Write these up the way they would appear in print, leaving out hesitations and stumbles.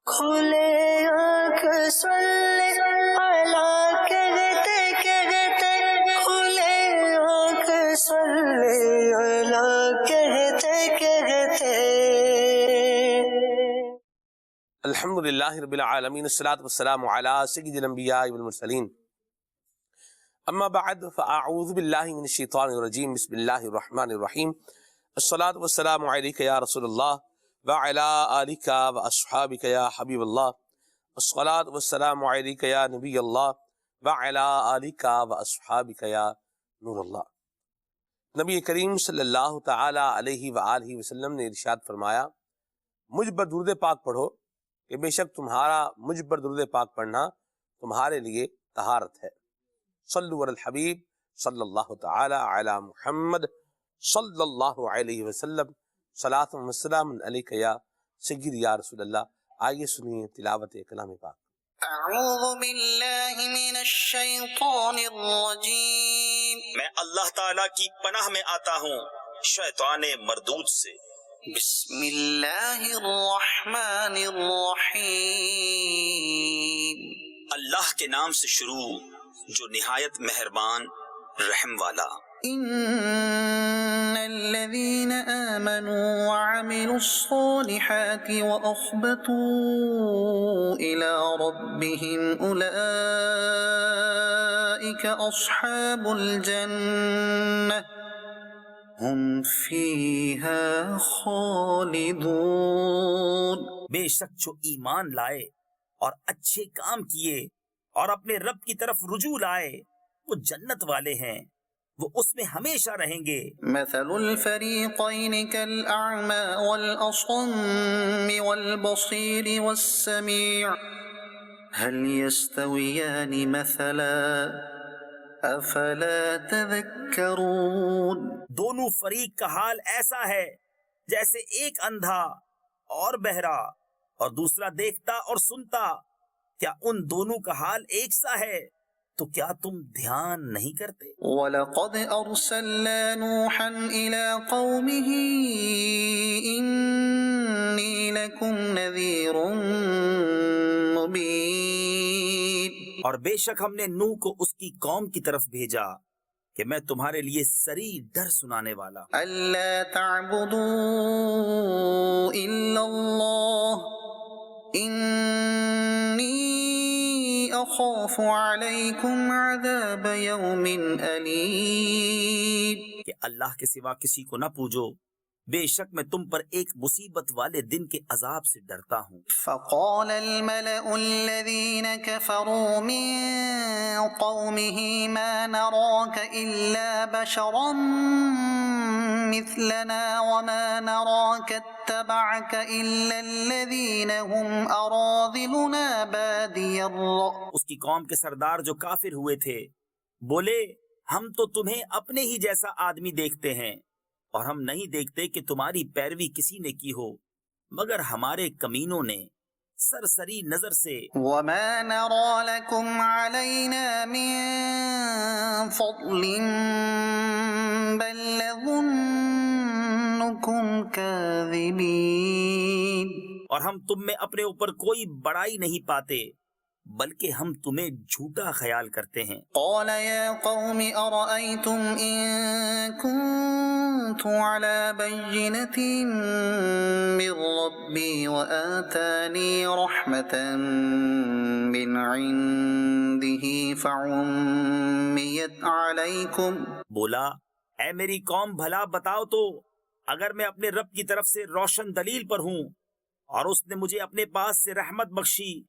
کھلے آنکھ سلے اللہ کہتے کہتے، کھلے آنکھ سلے اللہ کہتے کہتے۔ الحمد للہ رب العالمین، الصلاۃ والسلام علی سید الانبیاء والمرسلین، اما بعد فاعوذ باللہ من الشیطان الرجیم، بسم اللہ الرحمن الرحیم۔ الصلاۃ والسلام علیک یا رسول اللہ وعلی آلک واصحابک یا حبیب اللہ، الصلاۃ والسلام علیک یا نبی اللہ وعلی آلک واصحابک یا نور اللہ۔ نبی کریم صلی اللہ تعالی علیہ وآلہ وسلم نے ارشاد فرمایا، مجھ پر درود پاک پڑھو کہ بے شک تمہارا مجھ پر درود پاک پڑھنا تمہارے لیے طہارت ہے۔ صلو علی الحبیب صلی اللہ تعالی علی محمد صلی اللہ علیہ وسلم، صلاۃ و سلام علیک یا سید یا رسول اللہ۔ آئیے سنیے تلاوت کلام پاک۔ اعوذ باللہ من الشیطان الرجیم، میں اللہ تعالیٰ کی پناہ میں آتا ہوں شیطان مردود سے۔ بسم اللہ الرحمن الرحیم، اللہ کے نام سے شروع جو نہایت مہربان رحم والا۔ ان الذين آمنوا وعملوا الصالحات وأخبتوا إلى ربهم أولئك أصحاب الجنة هم فيها خالدون۔ بے شک جو ایمان لائے اور اچھے کام کیے اور اپنے رب کی طرف رجوع لائے وہ جنت والے ہیں، وہ اس میں ہمیشہ رہیں گے۔ مثل الفريقين كالأعمى والأصم والبصير والسميع هل يستويان مثلا أفلا تذكرون۔ دونوں فریق کا حال ایسا ہے جیسے ایک اندھا اور بہرا اور دوسرا دیکھتا اور سنتا، کیا ان دونوں کا حال ایک سا ہے؟ تو کیا تم دھیان نہیں کرتے؟ وَلَقَدْ أَرْسَلْنَا نُوحًا إِلَىٰ قَوْمِهِ إِنِّي لَكُمْ نَذِيرٌ مُّبِينٌ۔ اور بے شک ہم نے نوح کو اس کی قوم کی طرف بھیجا کہ میں تمہارے لیے صریح ڈر سنانے والا۔ أَلَّا تَعْبُدُوا إِلَّا اللَّهَ إِنِّي أَخَافُ عَلَيْكُمْ عَذَابَ يَوْمٍ أَلِيمٍ۔ کہ اللہ کے سوا کسی کو نہ پوجو، بے شک میں تم پر ایک مصیبت والے دن کے عذاب سے ڈرتا ہوں۔ فقال الملأ الذين كفروا من قومه ما نراك إلا بشرا مثلنا وما نراك اتبعك إلا الذين هم أراذلنا بادي الرأي۔ اس کی قوم کے سردار جو کافر ہوئے تھے بولے، ہم تو تمہیں اپنے ہی جیسا آدمی دیکھتے ہیں اور ہم نہیں دیکھتے کہ تمہاری پیروی کسی نے کی ہو مگر ہمارے کمینوں نے سرسری نظر سے۔ وما نرى لكم علينا من فضل بل نظنكم كاذبين۔ اور ہم تم میں اپنے اوپر کوئی بڑائی نہیں پاتے بلکہ ہم تمہیں جھوٹا خیال کرتے ہیں۔ قال يا قوم أرأيتم إن كنت على بينة من ربي وآتاني رحمة من عنده فعميت عليكم۔ بولا، اے میری قوم بھلا بتاؤ تو، اگر میں اپنے رب کی طرف سے روشن دلیل پر ہوں اور اس نے مجھے اپنے پاس سے رحمت بخشی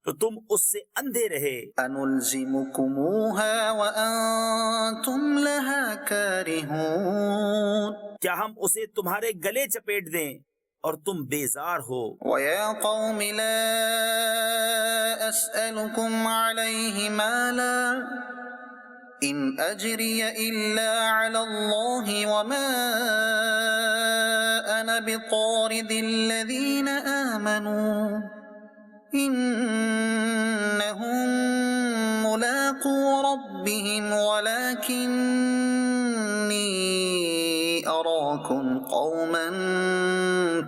تو تم اس سے اندھے رہے۔ أَنُلْزِمُكُمُوهَا وَأَنْتُمْ لَهَا كَارِهُونَ۔ کیا ہم اسے تمہارے گلے چپیٹ دیں اور تم بیزار ہو؟ وَيَا قَوْمِ لَا أَسْأَلُكُمْ عَلَيْهِ مَالًا إِنْ أَجْرِيَ إِلَّا عَلَى اللَّهِ وَمَا أَنَا بِطَارِدِ الَّذِينَ آمَنُوا إِنَّهُمْ مُلَاقُو رَبِّهِمْ وَلَكِنِّي أَرَاكُمْ قَوْمًا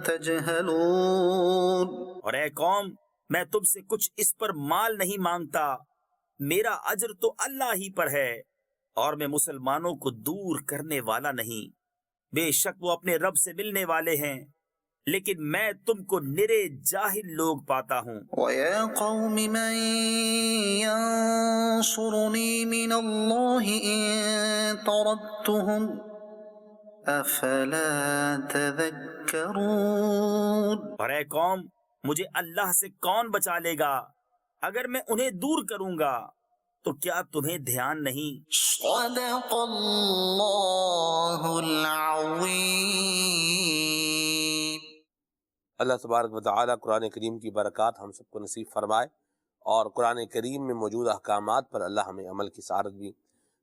تَجْهَلُونَ۔ اور اے قوم، میں تم سے کچھ اس پر مال نہیں مانگتا، میرا اجر تو اللہ ہی پر ہے، اور میں مسلمانوں کو دور کرنے والا نہیں۔ بے شک وہ اپنے رب سے ملنے والے ہیں، لیکن میں تم کو نرے جاہل لوگ پاتا ہوں۔ وَيَا قَوْمِ مَن يَنصُرُنِي مِنَ اللَّهِ إِن طَرَدتُّهُمْ أَفَلَا تَذَكَّرُونَ۔ اور اے قوم، مجھے اللہ سے کون بچا لے گا؟ اگر میں انہیں دور کروں گا تو کیا تمہیں دھیان نہیں؟ صدق اللہ العظیم۔ اللہ تبارک و تعالیٰ قرآن کریم کی برکات ہم سب کو نصیب فرمائے، اور قرآن کریم میں موجود احکامات پر اللہ ہمیں عمل کی سعادت بھی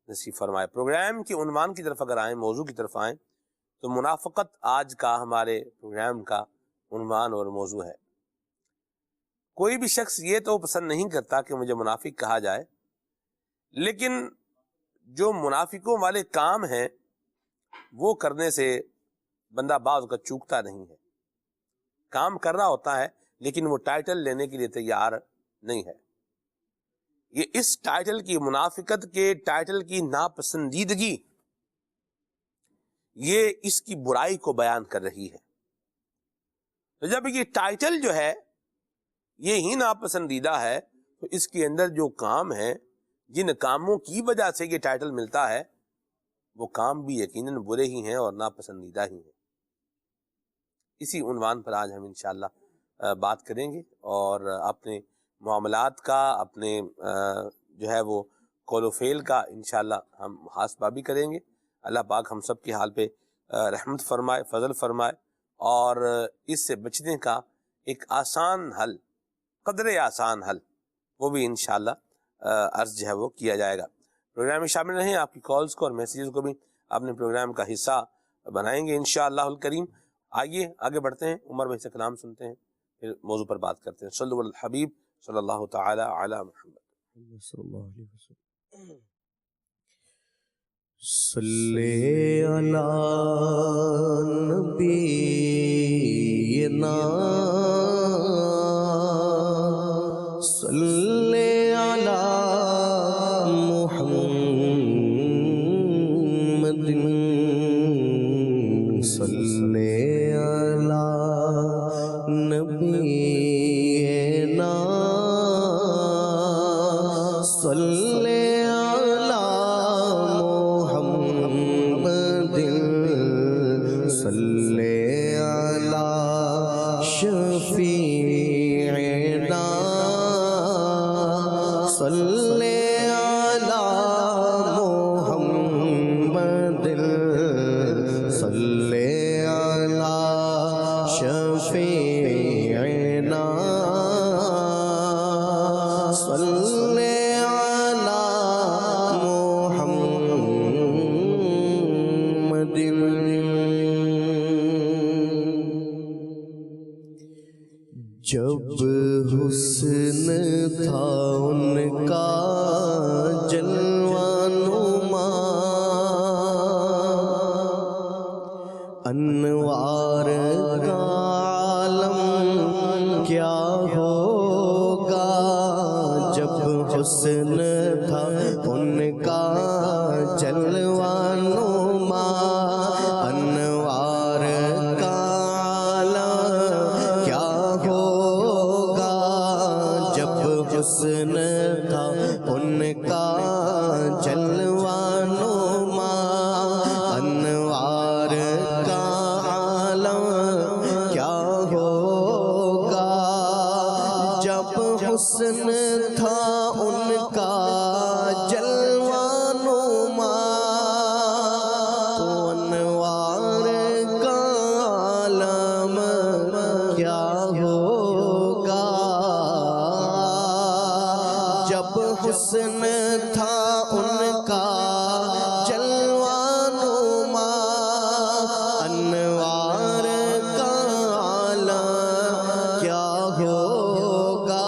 نصیب فرمائے۔ پروگرام کے عنوان کی طرف اگر آئیں، موضوع کی طرف آئیں، تو منافقت آج کا ہمارے پروگرام کا عنوان اور موضوع ہے۔ کوئی بھی شخص یہ تو پسند نہیں کرتا کہ مجھے منافق کہا جائے، لیکن جو منافقوں والے کام ہیں وہ کرنے سے بندہ بعض کا چوکتا نہیں ہے۔ کام کر رہا ہوتا ہے لیکن وہ ٹائٹل لینے کے لیے تیار نہیں ہے۔ یہ اس ٹائٹل کی، منافقت کے ٹائٹل کی ناپسندیدگی، یہ اس کی برائی کو بیان کر رہی ہے۔ تو جب یہ ٹائٹل جو ہے یہ ہی ناپسندیدہ ہے، تو اس کے اندر جو کام ہے، جن کاموں کی وجہ سے یہ ٹائٹل ملتا ہے، وہ کام بھی یقیناً برے ہی ہیں اور ناپسندیدہ ہی ہیں۔ اسی عنوان پر آج ہم انشاءاللہ بات کریں گے، اور اپنے معاملات کا، اپنے جو ہے وہ قول و فعل کا انشاءاللہ ہم محاسبہ بھی کریں گے۔ اللہ پاک ہم سب کے حال پہ رحمت فرمائے، فضل فرمائے، اور اس سے بچنے کا ایک آسان حل، قدر آسان حل، وہ بھی انشاءاللہ عرض جو ہے وہ کیا جائے گا۔ پروگرام میں شامل رہیں، آپ کی کالز کو اور میسیجز کو بھی اپنے پروگرام کا حصہ بنائیں گے انشاءاللہ الکریم۔ آئیے آگے بڑھتے ہیں، عمر بھائی سے کلام سنتے ہیں، پھر موضوع پر بات کرتے ہیں۔ صلی اللہ الحبیب صلی اللہ تعالی علی محمد صلی اللہ علیہ وسلم۔ صلی علی نبینا، صلی علی محمد، صلی علی نبینا، صلی علی محمد، صلی علی شفیعنا، صلی علی محمد، صلی علی شفیعنا، صلی علی محمد۔ جب حسن تھا ان کا جلوہ نما، انوار کا عالم کیا ہوگا؟ جب حسن تھا ان کا جلوہ نما، انوار کا عالم کیا ہوگا؟ جب حسن تھا ان کا جلوہ نما، انوار کا عالم کیا ہوگا؟ جب حسن تھا ان کا جلوہ نما، تو انوار کا عالم کیا ہوگا؟ جب حسن تھا ان کا جلوہ نما، انوار کا عالم کیا ہوگا؟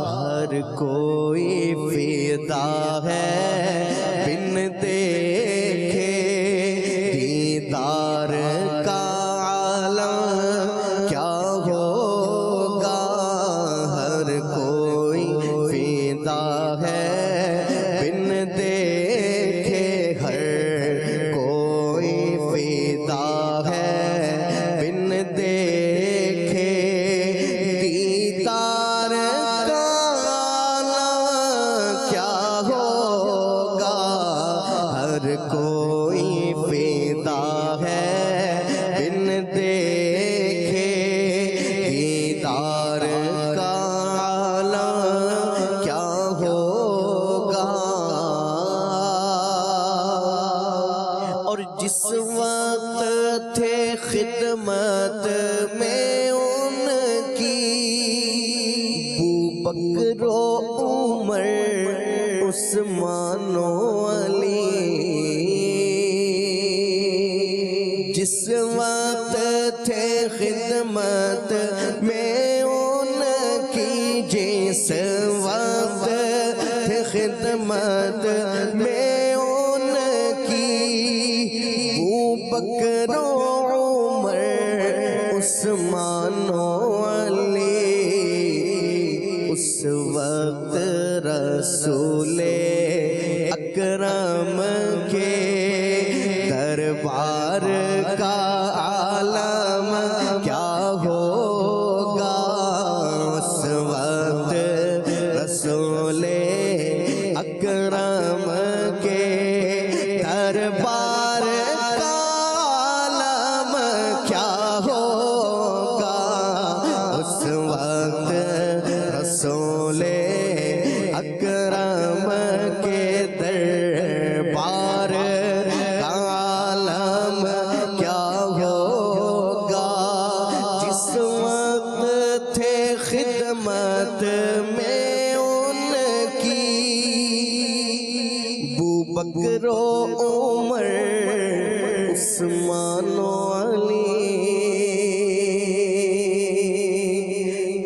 ہر کوئی فدا ہے بن دیکھے دیدار کا عالم کیا ہوگا؟ دیدار کا عالم کیا ہوگا، اور جس وقت تھے خدمت میں ان کی بکر و عمر عثمان و علی، جس وقت تھے خدمت میں ان کی، جس وقت تھے خدمت میں ان کی، بکر و عمر عثمان و علی، اس وقت رسول اکرم کے دربار کا عالم کیا ہوگا، اس وقت رسول اکرم کے دربار کا عالم کیا ہوگا، اس وقت رسول اکرم کے دربار کا عالم کیا ہوگا، جس وقت تھے خدمت میں ان کی، بکر و عمر عثمان و علی،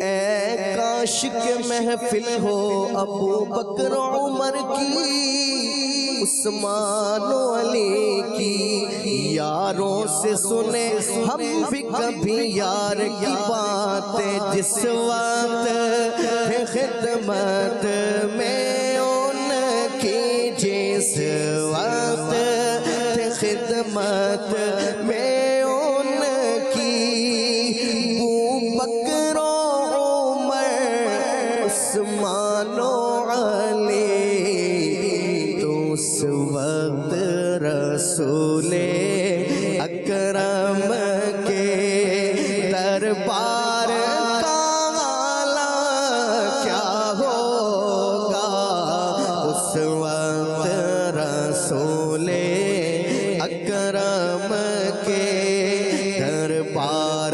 اے کاش کہ محفل ہو ابو بکر و عمر کی، عثمان و علی کی، یاروں سے سنے ہم بھی کبھی یار کی باتیں، جس وقت تھے خدمت میں ان کی، جس وقت تھے خدمت میں ان کی، بکر و عمر عثمان و علی، تو اس وقت رسول اکرم کے دربار کا عالم کیا ہوگا، اس وقت رسول اکرم کے دربار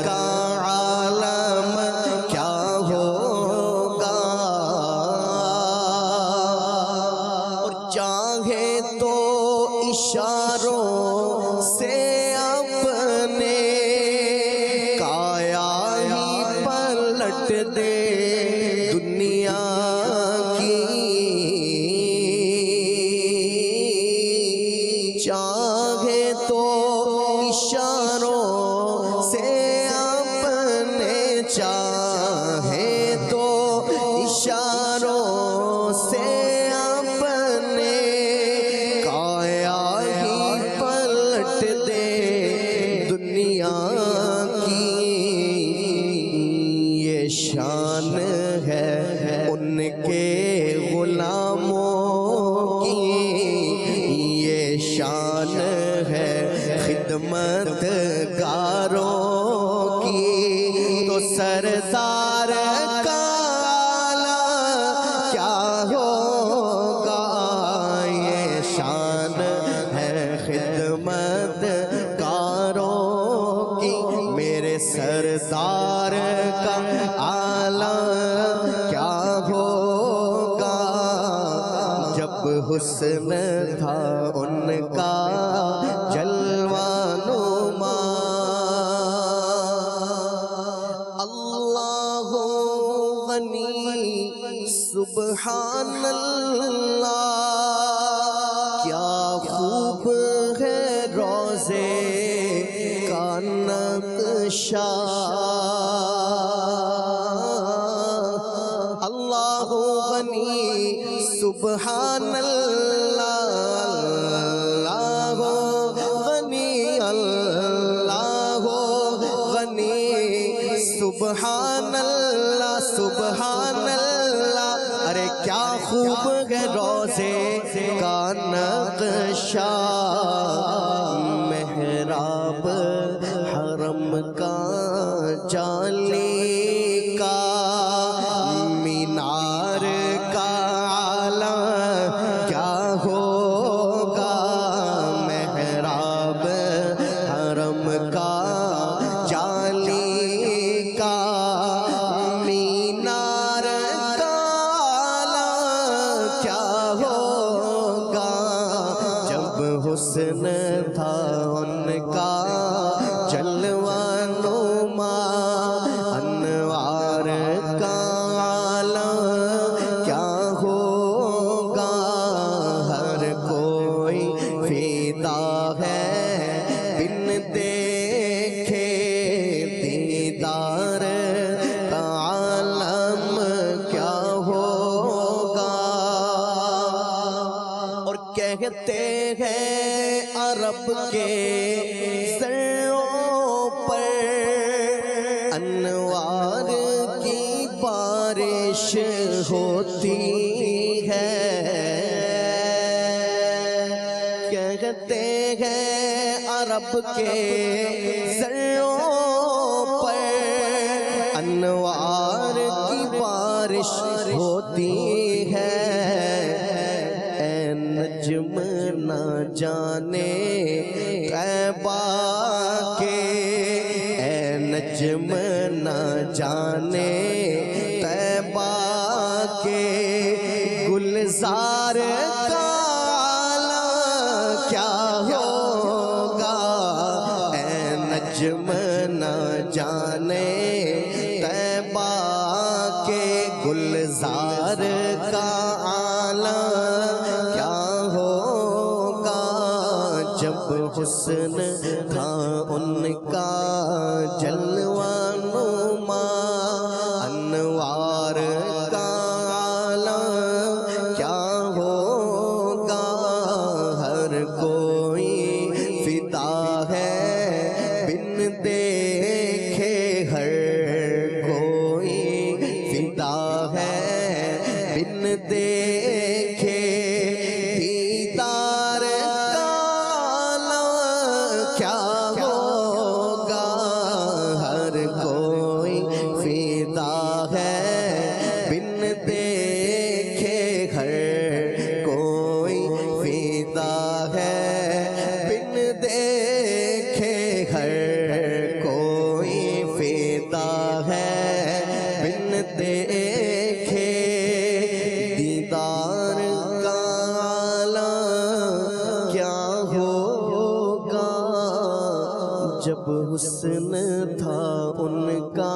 کا عالم کیا ہوگا، اور چاہے تو اشاروں سے اپنے کایا ہی پلٹ دے دنیا کی، چاہے تو اشاروں سے اپنے، چاہے تو اشاروں سے اپنے کایا ہی پلٹ دے دنیا کی، یہ شان ہے ان کے غلاموں کی، یہ شان ہے خدمت گاروں کی، تو سردار کا عالم کیا ہوگا، یہ شان ہے خدمت گاروں کی، میرے سردار کا عالم کیا ہوگا، جب حسن تھا ان کا جلوہ نما، اللہ غنی سبحان اللہ، کیا خوب ہے روزے کا نقشہ، اللہ غنی سبحان اللہ، اللہ غنی، اللہ غنی سبحان اللہ، سبحان اللہ، ارے کیا خوب ہے روزے کا نقشہ، محراب حرم کا جالی حسن تھا ان کا جلوہ نما، انوار کا عالم کیا ہوگا، ہر کوئی فیدا ہے بن دیکھے دیدار کا عالم کیا ہوگا۔ اور کہتے ہیں عرب کے سروں پر انوار کی بارش ہوتی ہے، کہتے ہیں عرب کے سروں پر انوار کی بارش ہوتی ہے۔ اے نجم نہ جانے طیبہ کے، اے نجم نہ جانے طیبہ کے، گلزار کا عالم کیا ہوگا، اے نجم نہ جانے طیبہ کے، گلزار کا عالم کیا ہوگا۔ جب حسن تھا ان کا جلوہ نما، انوار کا عالم کیا ہوگا، ہر کوئی فدا ہے بن دیکھے، ہر کوئی فدا ہے بن دیکھے دیدار کا عالم کیا ہوگا، ہر کوئی فدا ہے بن دیکھے، ہر کوئی فدا ہے بن دیکھے، ہر کوئی فدا ہے بن دیکھے دیدار کا عالم کیا ہوگا۔ جب حسن تھا ان کا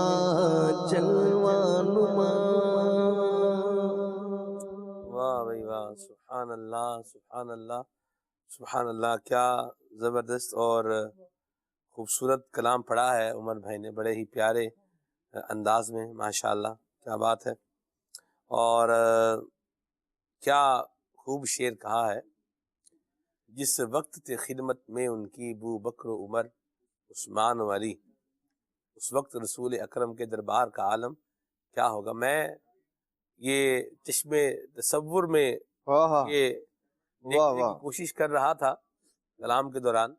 جلوہ نما۔ واہ بھائی واہ، سبحان اللہ سبحان اللہ سبحان اللہ، کیا زبردست اور خوبصورت کلام پڑھا ہے عمر بھائی نے، بڑے ہی پیارے انداز میں، ماشاءاللہ کیا بات ہے۔ اور کیا خوب شعر کہا ہے، جس وقت تھے خدمت میں ان کی ابو بکر و عمر عثمان و علی، اس وقت رسول اکرم کے دربار کا عالم کیا ہوگا۔ میں یہ چشم تصور میں یہ دیکھنے کی کوشش کر رہا تھا کلام کے دوران،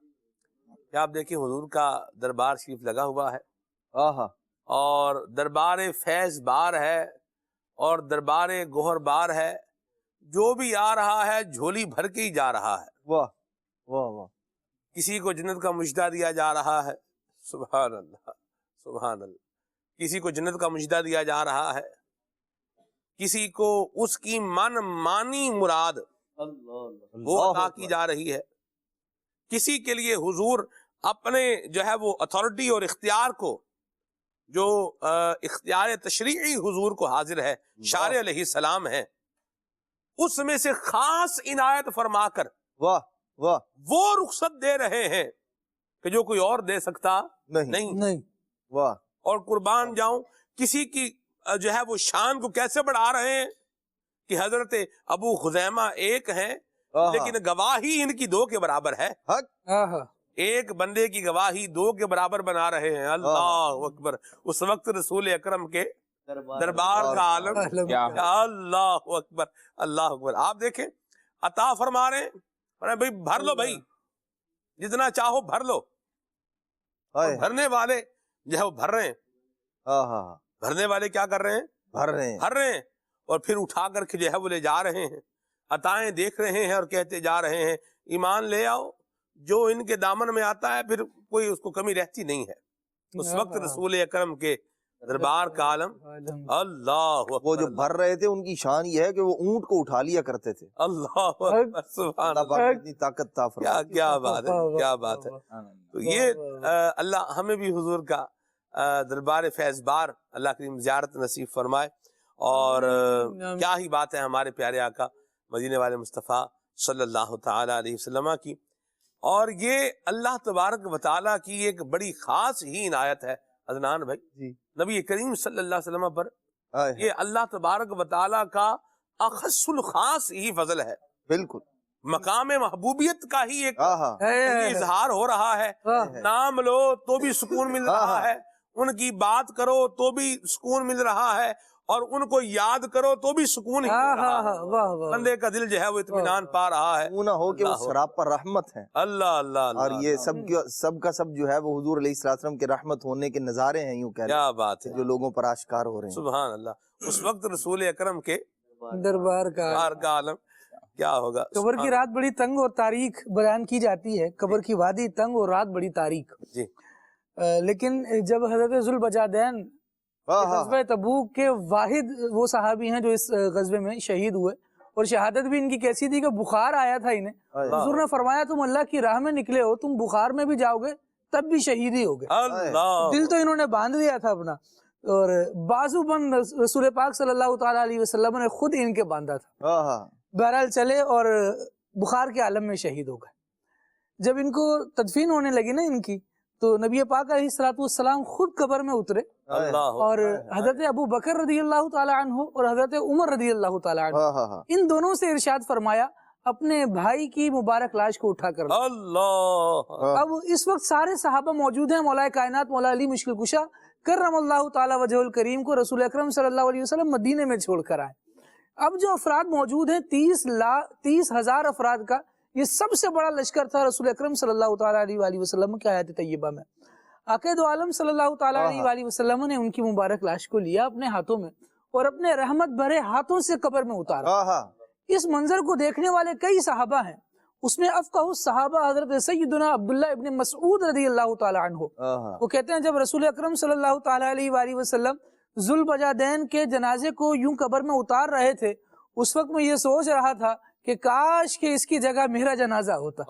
کہ آپ دیکھیں حضور کا دربار شریف لگا ہوا ہے، اور دربار فیض بار ہے، اور دربار گوہر بار ہے، جو بھی آ رہا ہے جھولی بھر کے ہی جا رہا ہے۔ واہ واہ واہ، کسی کو جنت کا مجدہ دیا جا رہا ہے، سبحان اللہ سبحان اللہ، کسی کو جنت کا مجدہ دیا جا رہا ہے، کسی کو اس کی من مانی مراد وہ عطا کی جا رہی ہے، کسی کے لیے حضور اپنے جو ہے وہ اتھارٹی اور اختیار کو، جو اختیار تشریعی حضور کو حاضر ہے، شارع علیہ السلام ہے، اس میں سے خاص عنایت فرما کر واہ واہ، وہ رخصت دے رہے ہیں کہ جو کوئی اور دے سکتا نہیں۔ واہ، اور قربان جاؤں، کسی کی جو ہے وہ شان کو کیسے بڑھا رہے ہیں کہ حضرت ابو خزیمہ ایک ہیں لیکن گواہی ان کی 2 کے برابر ہے، ایک بندے کی گواہی 2 کے برابر بنا رہے ہیں۔ اللہ اکبر، اس وقت رسول اکرم کے دربار کا عالم، اللہ اکبر اللہ اکبر۔ آپ دیکھیں عطا فرما رہے ہیں، بھائی بھر لو، بھائی جتنا چاہو بھر لو، بھرنے والے جو ہے وہ بھر رہے ہیں، بھرنے والے کیا کر رہے ہیں، بھر رہے ہیں، اور پھر اٹھا کر کے جو ہے وہ لے جا رہے ہیں، عطائیں دیکھ رہے ہیں اور کہتے جا رہے ہیں ایمان لے آؤ، جو ان کے دامن میں آتا ہے پھر کوئی اس کو کمی رہتی نہیں ہے۔ اس وقت رسول اکرم کے دربار کا عالم اللہ وہ جو بھر رہے تھے ان کی شان یہ ہے کہ وہ اونٹ کو اٹھا لیا کرتے تھے. اللہ اکبر، سبحان اللہ اللہ. پاک نے اتنی طاقت عطا فرمائی. کیا بات ہے، کیا بات ہے. تو یہ اللہ ہمیں بھی حضور کا دربار فیض بار اللہ کریم زیارت نصیب فرمائے. اور کیا ہی بات ہے ہمارے پیارے آقا مدینے والے مصطفیٰ صلی اللہ تعالی علیہ وسلم کی. اور یہ اللہ تبارک و تعالیٰ کی ایک بڑی خاص ہی عنایت ہے عدنان بھائی، جی نبی کریم صلی اللہ علیہ وسلم پر ہائے. یہ اللہ تبارک و تعالیٰ کا اخص الخاص ہی فضل ہے. بالکل. مقام محبوبیت کا ہی ایک ہاں ہاں اظہار ہو رہا ہے. نام لو تو بھی سکون مل رہا ہے، ان کی بات کرو تو بھی سکون مل رہا ہے، اور ان کو یاد کرو تو بھی سکون ہی مل رہا ہے. بندے کا دل جو ہے وہ اطمینان پا رہا ہے. نہ ہو کہ وہ سراپا رحمت ہے. اللہ اللہ اور اللہ، یہ سب کا سب جو ہے وہ حضور علیہ السلام کے رحمت ہونے کے نظارے ہیں، یوں کہہ کیا بات ہے، جو لوگوں پر آشکار ہو رہے ہیں. سبحان اللہ. اس وقت رسول اکرم کے دربار کا عالم کیا ہوگا. قبر کی رات بڑی تنگ اور تاریک بیان کی جاتی ہے. قبر کی وادی تنگ اور رات بڑی تاریک. جی. لیکن جب حضرت ذوالبجادین غزوہ تبوک کے واحد وہ صحابی ہیں جو اس غزوے میں شہید ہوئے، اور شہادت بھی ان کی کیسی تھی کہ بخار آیا تھا انہیں. حضور نے فرمایا تم اللہ کی راہ میں نکلے ہو، تم بخار میں بھی جاؤ گے تب بھی شہید ہی ہوگے. اللہ دل تو انہوں نے باندھ لیا تھا اپنا، اور بازو بند رسول پاک صلی اللہ تعالیٰ علیہ وسلم نے خود ان کے باندھا تھا. بہرحال چلے اور بخار کے عالم میں شہید ہو گئے. جب ان کو تدفین ہونے لگی نا ان کی، تو نبی پاک علیہ السلام خود قبر میں اترے، اللہ اور حضرت ابو بکر رضی اللہ تعالی عنہ اور حضرت عمر رضی اللہ تعالی عنہ ان دونوں سے ارشاد فرمایا اپنے بھائی کی مبارک لاش کو اٹھا کر. اللہ. اب اس وقت سارے صحابہ موجود ہیں. مولا کائنات مولا علی مشکل کشا کرم اللہ تعالی وجہ الکریم کو رسول اکرم صلی اللہ علیہ وسلم مدینے میں چھوڑ کر آئے. اب جو افراد موجود ہیں 30,000 افراد کا یہ سب سے بڑا لشکر تھا رسول اکرم صلی اللہ تعالی علیہ وآلہ وسلم کی آیت طیبہ میں. عقید عالم صلی اللہ تعالی علیہ وآلہ وسلم نے ان کی مبارک لاش کو لیا اپنے ہاتھوں میں اور اپنے رحمت بھرے ہاتھوں سے قبر میں اتارا. اس منظر کو دیکھنے والے کئی صحابہ ہیں، اس میں افقہ الصحابہ حضرت سیدنا عبداللہ ابن مسعود رضی اللہ تعالی عنہ. وہ کہتے ہیں جب رسول اکرم صلی اللہ تعالی علیہ وآلہ وسلم ذوالبجادین کے جنازے کو یوں قبر میں اتار رہے تھے، اس وقت میں یہ سوچ رہا تھا کہ کاش کہ اس کی جگہ میرا جنازہ ہوتا.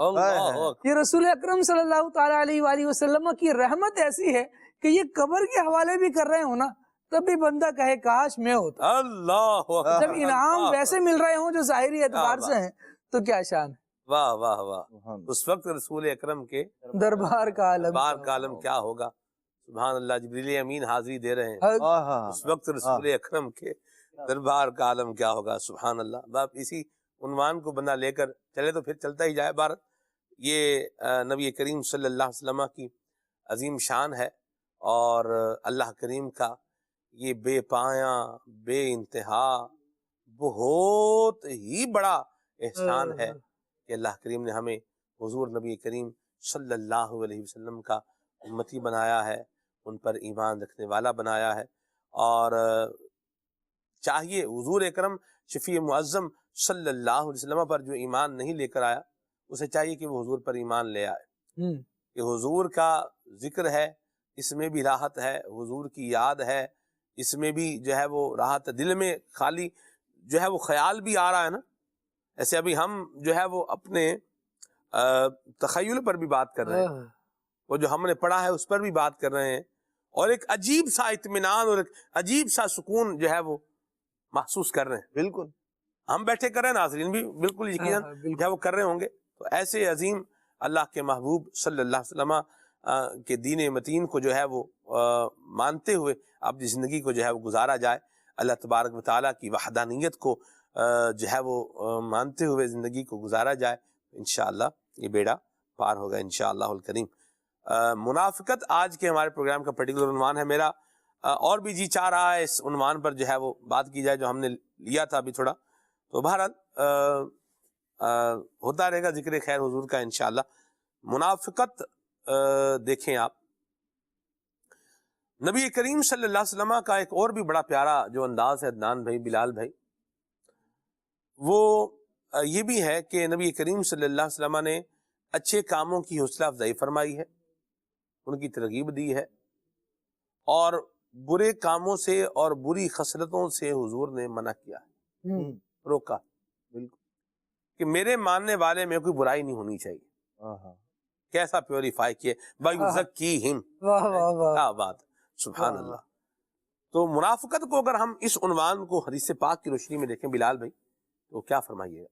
یہ رسول اکرم صلی اللہ تعالی علیہ وآلہ وسلم کی رحمت ایسی ہے کہ یہ قبر کے حوالے بھی کر رہے ہوں نا تب بھی بندہ کہے کاش میں ہوتا. اللہ. جب انعام ویسے مل رہے ہوں جو ظاہری اعتبار سے ہیں تو کیا شان ہے. واہ واہ واہ. اس وقت رسول اکرم کے دربار کا عالم کیا ہوگا. سبحان اللہ. جبریل امین حاضری دے رہے ہیں. اس وقت رسول اکرم کے دربار کا عالم کیا ہوگا. سبحان اللہ. باپ اسی عنوان کو بندہ لے کر چلے تو پھر چلتا ہی جائے بھارت. یہ نبی کریم صلی اللہ علیہ وسلم کی عظیم شان ہے، اور اللہ کریم کا یہ بے پایاں بے انتہا بہت ہی بڑا احسان ہے کہ اللہ کریم نے ہمیں حضور نبی کریم صلی اللہ علیہ وسلم کا امتی بنایا ہے، ان پر ایمان رکھنے والا بنایا ہے. اور چاہیے حضور اکرم شفیع معظم صلی اللہ علیہ وسلم پر جو ایمان نہیں لے کر آیا اسے چاہیے کہ وہ حضور پر ایمان لے آئے. کہ حضور کا ذکر ہے، اس میں بھی راحت ہے، حضور کی یاد ہے، اس میں بھی جو ہے وہ راحت ہے. دل میں خالی جو ہے وہ خیال بھی آ رہا ہے نا. ایسے ابھی ہم جو ہے وہ اپنے تخیل پر بھی بات کر رہے ہیں، وہ جو ہم نے پڑھا ہے اس پر بھی بات کر رہے ہیں، اور ایک عجیب سا اطمینان اور ایک عجیب سا سکون جو ہے وہ محسوس کر رہے ہیں. بالکل ہم بیٹھے کر رہے ہیں، ناظرین بھی بالکل یقیناً جو ہے وہ کر رہے ہوں گے. تو ایسے عظیم اللہ کے محبوب صلی اللہ علیہ وسلم کے دین متین کو جو ہے وہ مانتے ہوئے اپنی زندگی کو جو ہے وہ گزارا جائے. اللہ تبارک و تعالیٰ کی وحدانیت کو جو ہے وہ مانتے ہوئے زندگی کو گزارا جائے. انشاءاللہ یہ بیڑا پار ہوگا انشاءاللہ الکریم. منافقت آج کے ہمارے پروگرام کا پرٹیکولر عنوان ہے میرا. اور بھی جی چاہ رہا ہے اس عنوان پر جو ہے وہ بات کی جائے جو ہم نے لیا تھا ابھی تھوڑا. تو بہرحال ہوتا رہے گا ذکر خیر حضور کا انشاءاللہ. منافقت دیکھیں آپ، نبی کریم صلی اللہ علیہ وسلم کا ایک اور بھی بڑا پیارا جو انداز ہے عدنان بھائی، بلال بھائی، وہ یہ بھی ہے کہ نبی کریم صلی اللہ علیہ وسلم نے اچھے کاموں کی حوصلہ افزائی فرمائی ہے، ان کی ترغیب دی ہے، اور برے کاموں سے اور بری خصلتوں سے حضور نے منع کیا ہے، روکا بالکل، کہ میرے ماننے والے میں کوئی برائی نہیں ہونی چاہیے۔ کیسا پیوریفائی کیے بَيُزَكِّيهِمْ، واہ واہ واہ، کیا بات، سبحان اللہ۔ تو منافقت کو اگر ہم اس عنوان کو حدیث پاک کی روشنی میں دیکھیں بلال بھائی تو کیا فرمائیے گا؟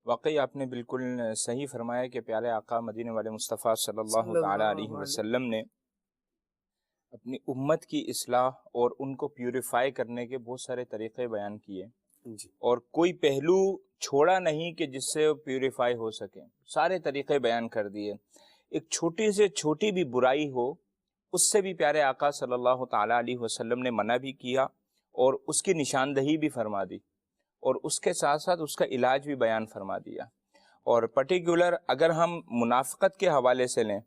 واقعی آپ نے بالکل صحیح فرمایا کہ پیارے آقا مدینے والے مصطفیٰ صلی اللہ تعالی علیہ وسلم نے اپنی امت کی اصلاح اور ان کو پیوریفائی کرنے کے بہت سارے طریقے بیان کیے، اور کوئی پہلو چھوڑا نہیں کہ جس سے پیوریفائی ہو سکے، سارے طریقے بیان کر دیے۔ ایک چھوٹی سے چھوٹی بھی برائی ہو اس سے بھی پیارے آقا صلی اللہ تعالی علیہ وسلم نے منع بھی کیا اور اس کی نشاندہی بھی فرما دی، اور اس کے ساتھ ساتھ اس کا علاج بھی بیان فرما دیا۔ اور پرٹیکولر اگر ہم منافقت کے حوالے سے لیں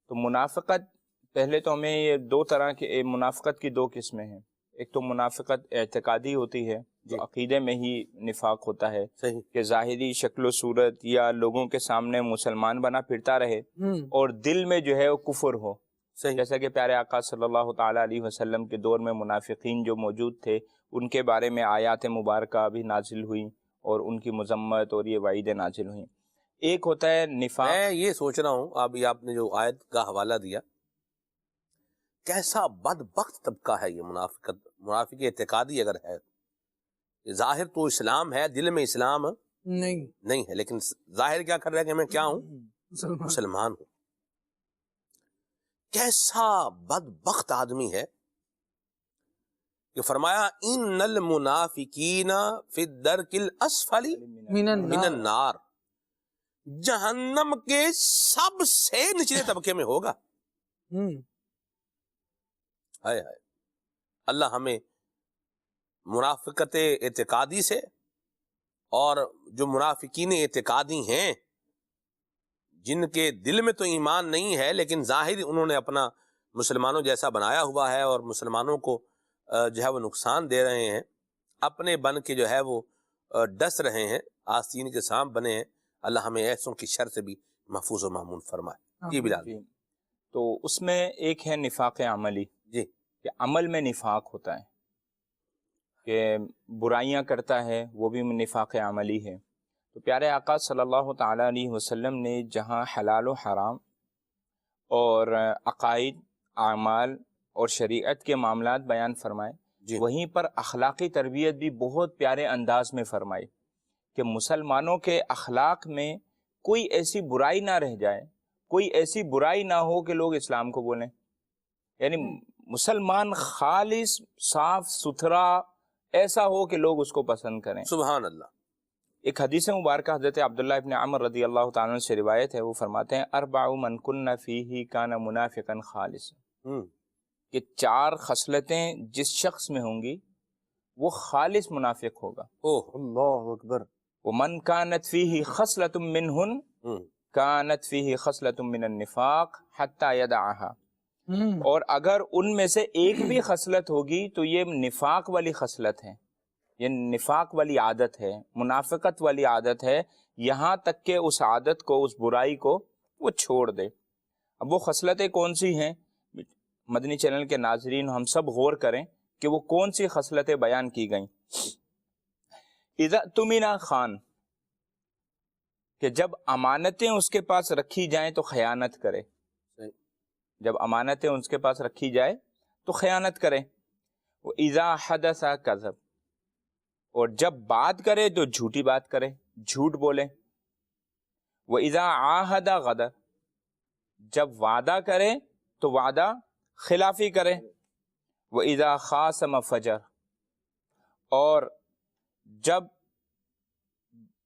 تو منافقت، پہلے تو ہمیں یہ دو طرح کے منافقت کی دو قسمیں ہیں۔ ایک تو منافقت اعتقادی ہوتی ہے جو عقیدے میں ہی نفاق ہوتا ہے، کہ ظاہری شکل و صورت یا لوگوں کے سامنے مسلمان بنا پھرتا رہے اور دل میں جو ہے وہ کفر ہو، جیسا کہ پیارے آقا صلی اللہ تعالی علیہ وسلم کے دور میں منافقین جو موجود تھے ان کے بارے میں آیات مبارکہ بھی نازل ہوئیں اور ان کی مذمت اور یہ وعیدیں نازل ہوئیں۔ ایک ہوتا ہے نفاق۔ میں یہ سوچ رہا ہوں ابھی آپ نے جو آیت کا حوالہ دیا، کیسا بدبخت طبقہ ہے یہ منافقت، منافق اعتقادی اگر ہے، ظاہر تو اسلام ہے، دل میں اسلام نہیں ہے، لیکن ظاہر کیا کر رہا ہے کہ میں کیا ہوں؟ مسلمان ہوں۔ کیسا بدبخت آدمی ہے کہ فرمایا ان المنافقین فی الدرک الاسفل من من النار، جہنم کے سب سے نچلے طبقے میں ہوگا۔ ہائے ہائے، اللہ ہمیں منافقت اعتقادی سے، اور جو منافقین اعتقادی ہیں جن کے دل میں تو ایمان نہیں ہے لیکن ظاہر انہوں نے اپنا مسلمانوں جیسا بنایا ہوا ہے اور مسلمانوں کو جو ہے وہ نقصان دے رہے ہیں، اپنے بن کے جو ہے وہ ڈس رہے ہیں، آستین کے سانپ بنے ہیں، اللہ ہمیں ایسوں کی شر سے بھی محفوظ و معمون فرمائے۔ جی بلال۔ تو اس میں ایک ہے نفاق عملی، جی، کہ عمل میں نفاق ہوتا ہے، کہ برائیاں کرتا ہے، وہ بھی نفاق عملی ہے۔ تو پیارے آقا صلی اللہ تعالی علیہ وسلم نے جہاں حلال و حرام اور عقائد، اعمال اور شریعت کے معاملات بیان فرمائے، وہیں پر اخلاقی تربیت بھی بہت پیارے انداز میں فرمائی، کہ مسلمانوں کے اخلاق میں کوئی ایسی برائی نہ رہ جائے، کوئی ایسی برائی نہ ہو کہ لوگ اسلام کو بولیں، یعنی مسلمان خالص صاف ستھرا ایسا ہو کہ لوگ اس کو پسند کریں۔ سبحان اللہ۔ ایک حدیث مبارکہ حضرت عبداللہ ابن عمر رضی اللہ تعالیٰ عنہ سے روایت ہے، وہ فرماتے ہیں اربع من کن فیہ کان منافقا خالص، کہ 4 خصلتیں جس شخص میں ہوں گی وہ خالص منافق ہوگا۔ اللہ اکبر۔ ومن کانت فیہ خصلۃ منہن کانت فیہ خصلۃ من النفاق حتی یدعہا، اور اگر ان میں سے ایک بھی خصلت ہوگی تو یہ نفاق والی خصلت ہے، یہ نفاق والی عادت ہے، منافقت والی عادت ہے، یہاں تک کہ اس عادت کو، اس برائی کو وہ چھوڑ دے۔ اب وہ خصلتیں کون سی ہیں؟ مدنی چینل کے ناظرین ہم سب غور کریں کہ وہ کون سی خصلتیں بیان کی گئیں۔ اذا اؤتمن خان، کہ جب امانتیں اس کے پاس رکھی جائیں تو خیانت کرے، جب امانتیں اس کے پاس رکھی جائے تو خیانت کرے۔ وَإِذَا حَدَثَ كَذَبَ، اور جب بات کرے تو جھوٹی بات کرے، جھوٹ بولے۔ وَإِذَا عَاهَدَ غَدَرَ، جب وعدہ کرے تو وعدہ خلافی کرے۔ وَإِذَا خَاصَمَ فَجَرَ، اور جب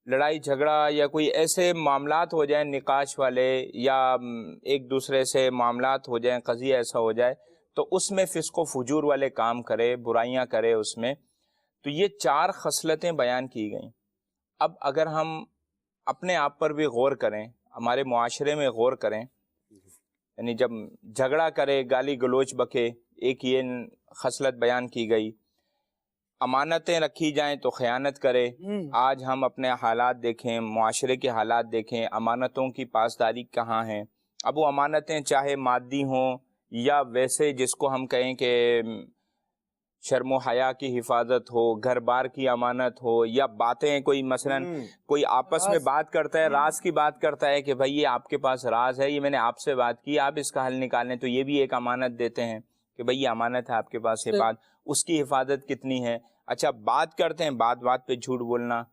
لڑائی جھگڑا یا کوئی ایسے معاملات ہو جائیں نقاش والے، یا ایک دوسرے سے معاملات ہو جائیں، قضیہ ایسا ہو جائے تو اس میں فسق و فجور والے کام کرے، برائیاں کرے اس میں۔ تو یہ 4 خصلتیں بیان کی گئیں۔ اب اگر ہم اپنے آپ پر بھی غور کریں، ہمارے معاشرے میں غور کریں، یعنی جب جھگڑا کرے، گالی گلوچ بکے، ایک یہ خصلت بیان کی گئی۔ امانتیں رکھی جائیں تو خیانت کرے۔ آج ہم اپنے حالات دیکھیں، معاشرے کے حالات دیکھیں، امانتوں کی پاسداری کہاں ہیں؟ اب وہ امانتیں چاہے مادی ہوں یا ویسے جس کو ہم کہیں کہ شرم و حیا کی حفاظت ہو، گھر بار کی امانت ہو، یا باتیں کوئی مثلاً کوئی آپس میں بات کرتا ہے، راز کی بات کرتا ہے کہ بھائی یہ آپ کے پاس راز ہے، یہ میں نے آپ سے بات کی، آپ اس کا حل نکالیں، تو یہ بھی ایک امانت دیتے ہیں کہ بھائی یہ امانت ہے آپ کے پاس، یہ بات، اس کی حفاظت کتنی ہے۔ اچھا بات کرتے ہیں، بات پہ جھوٹ بولنا،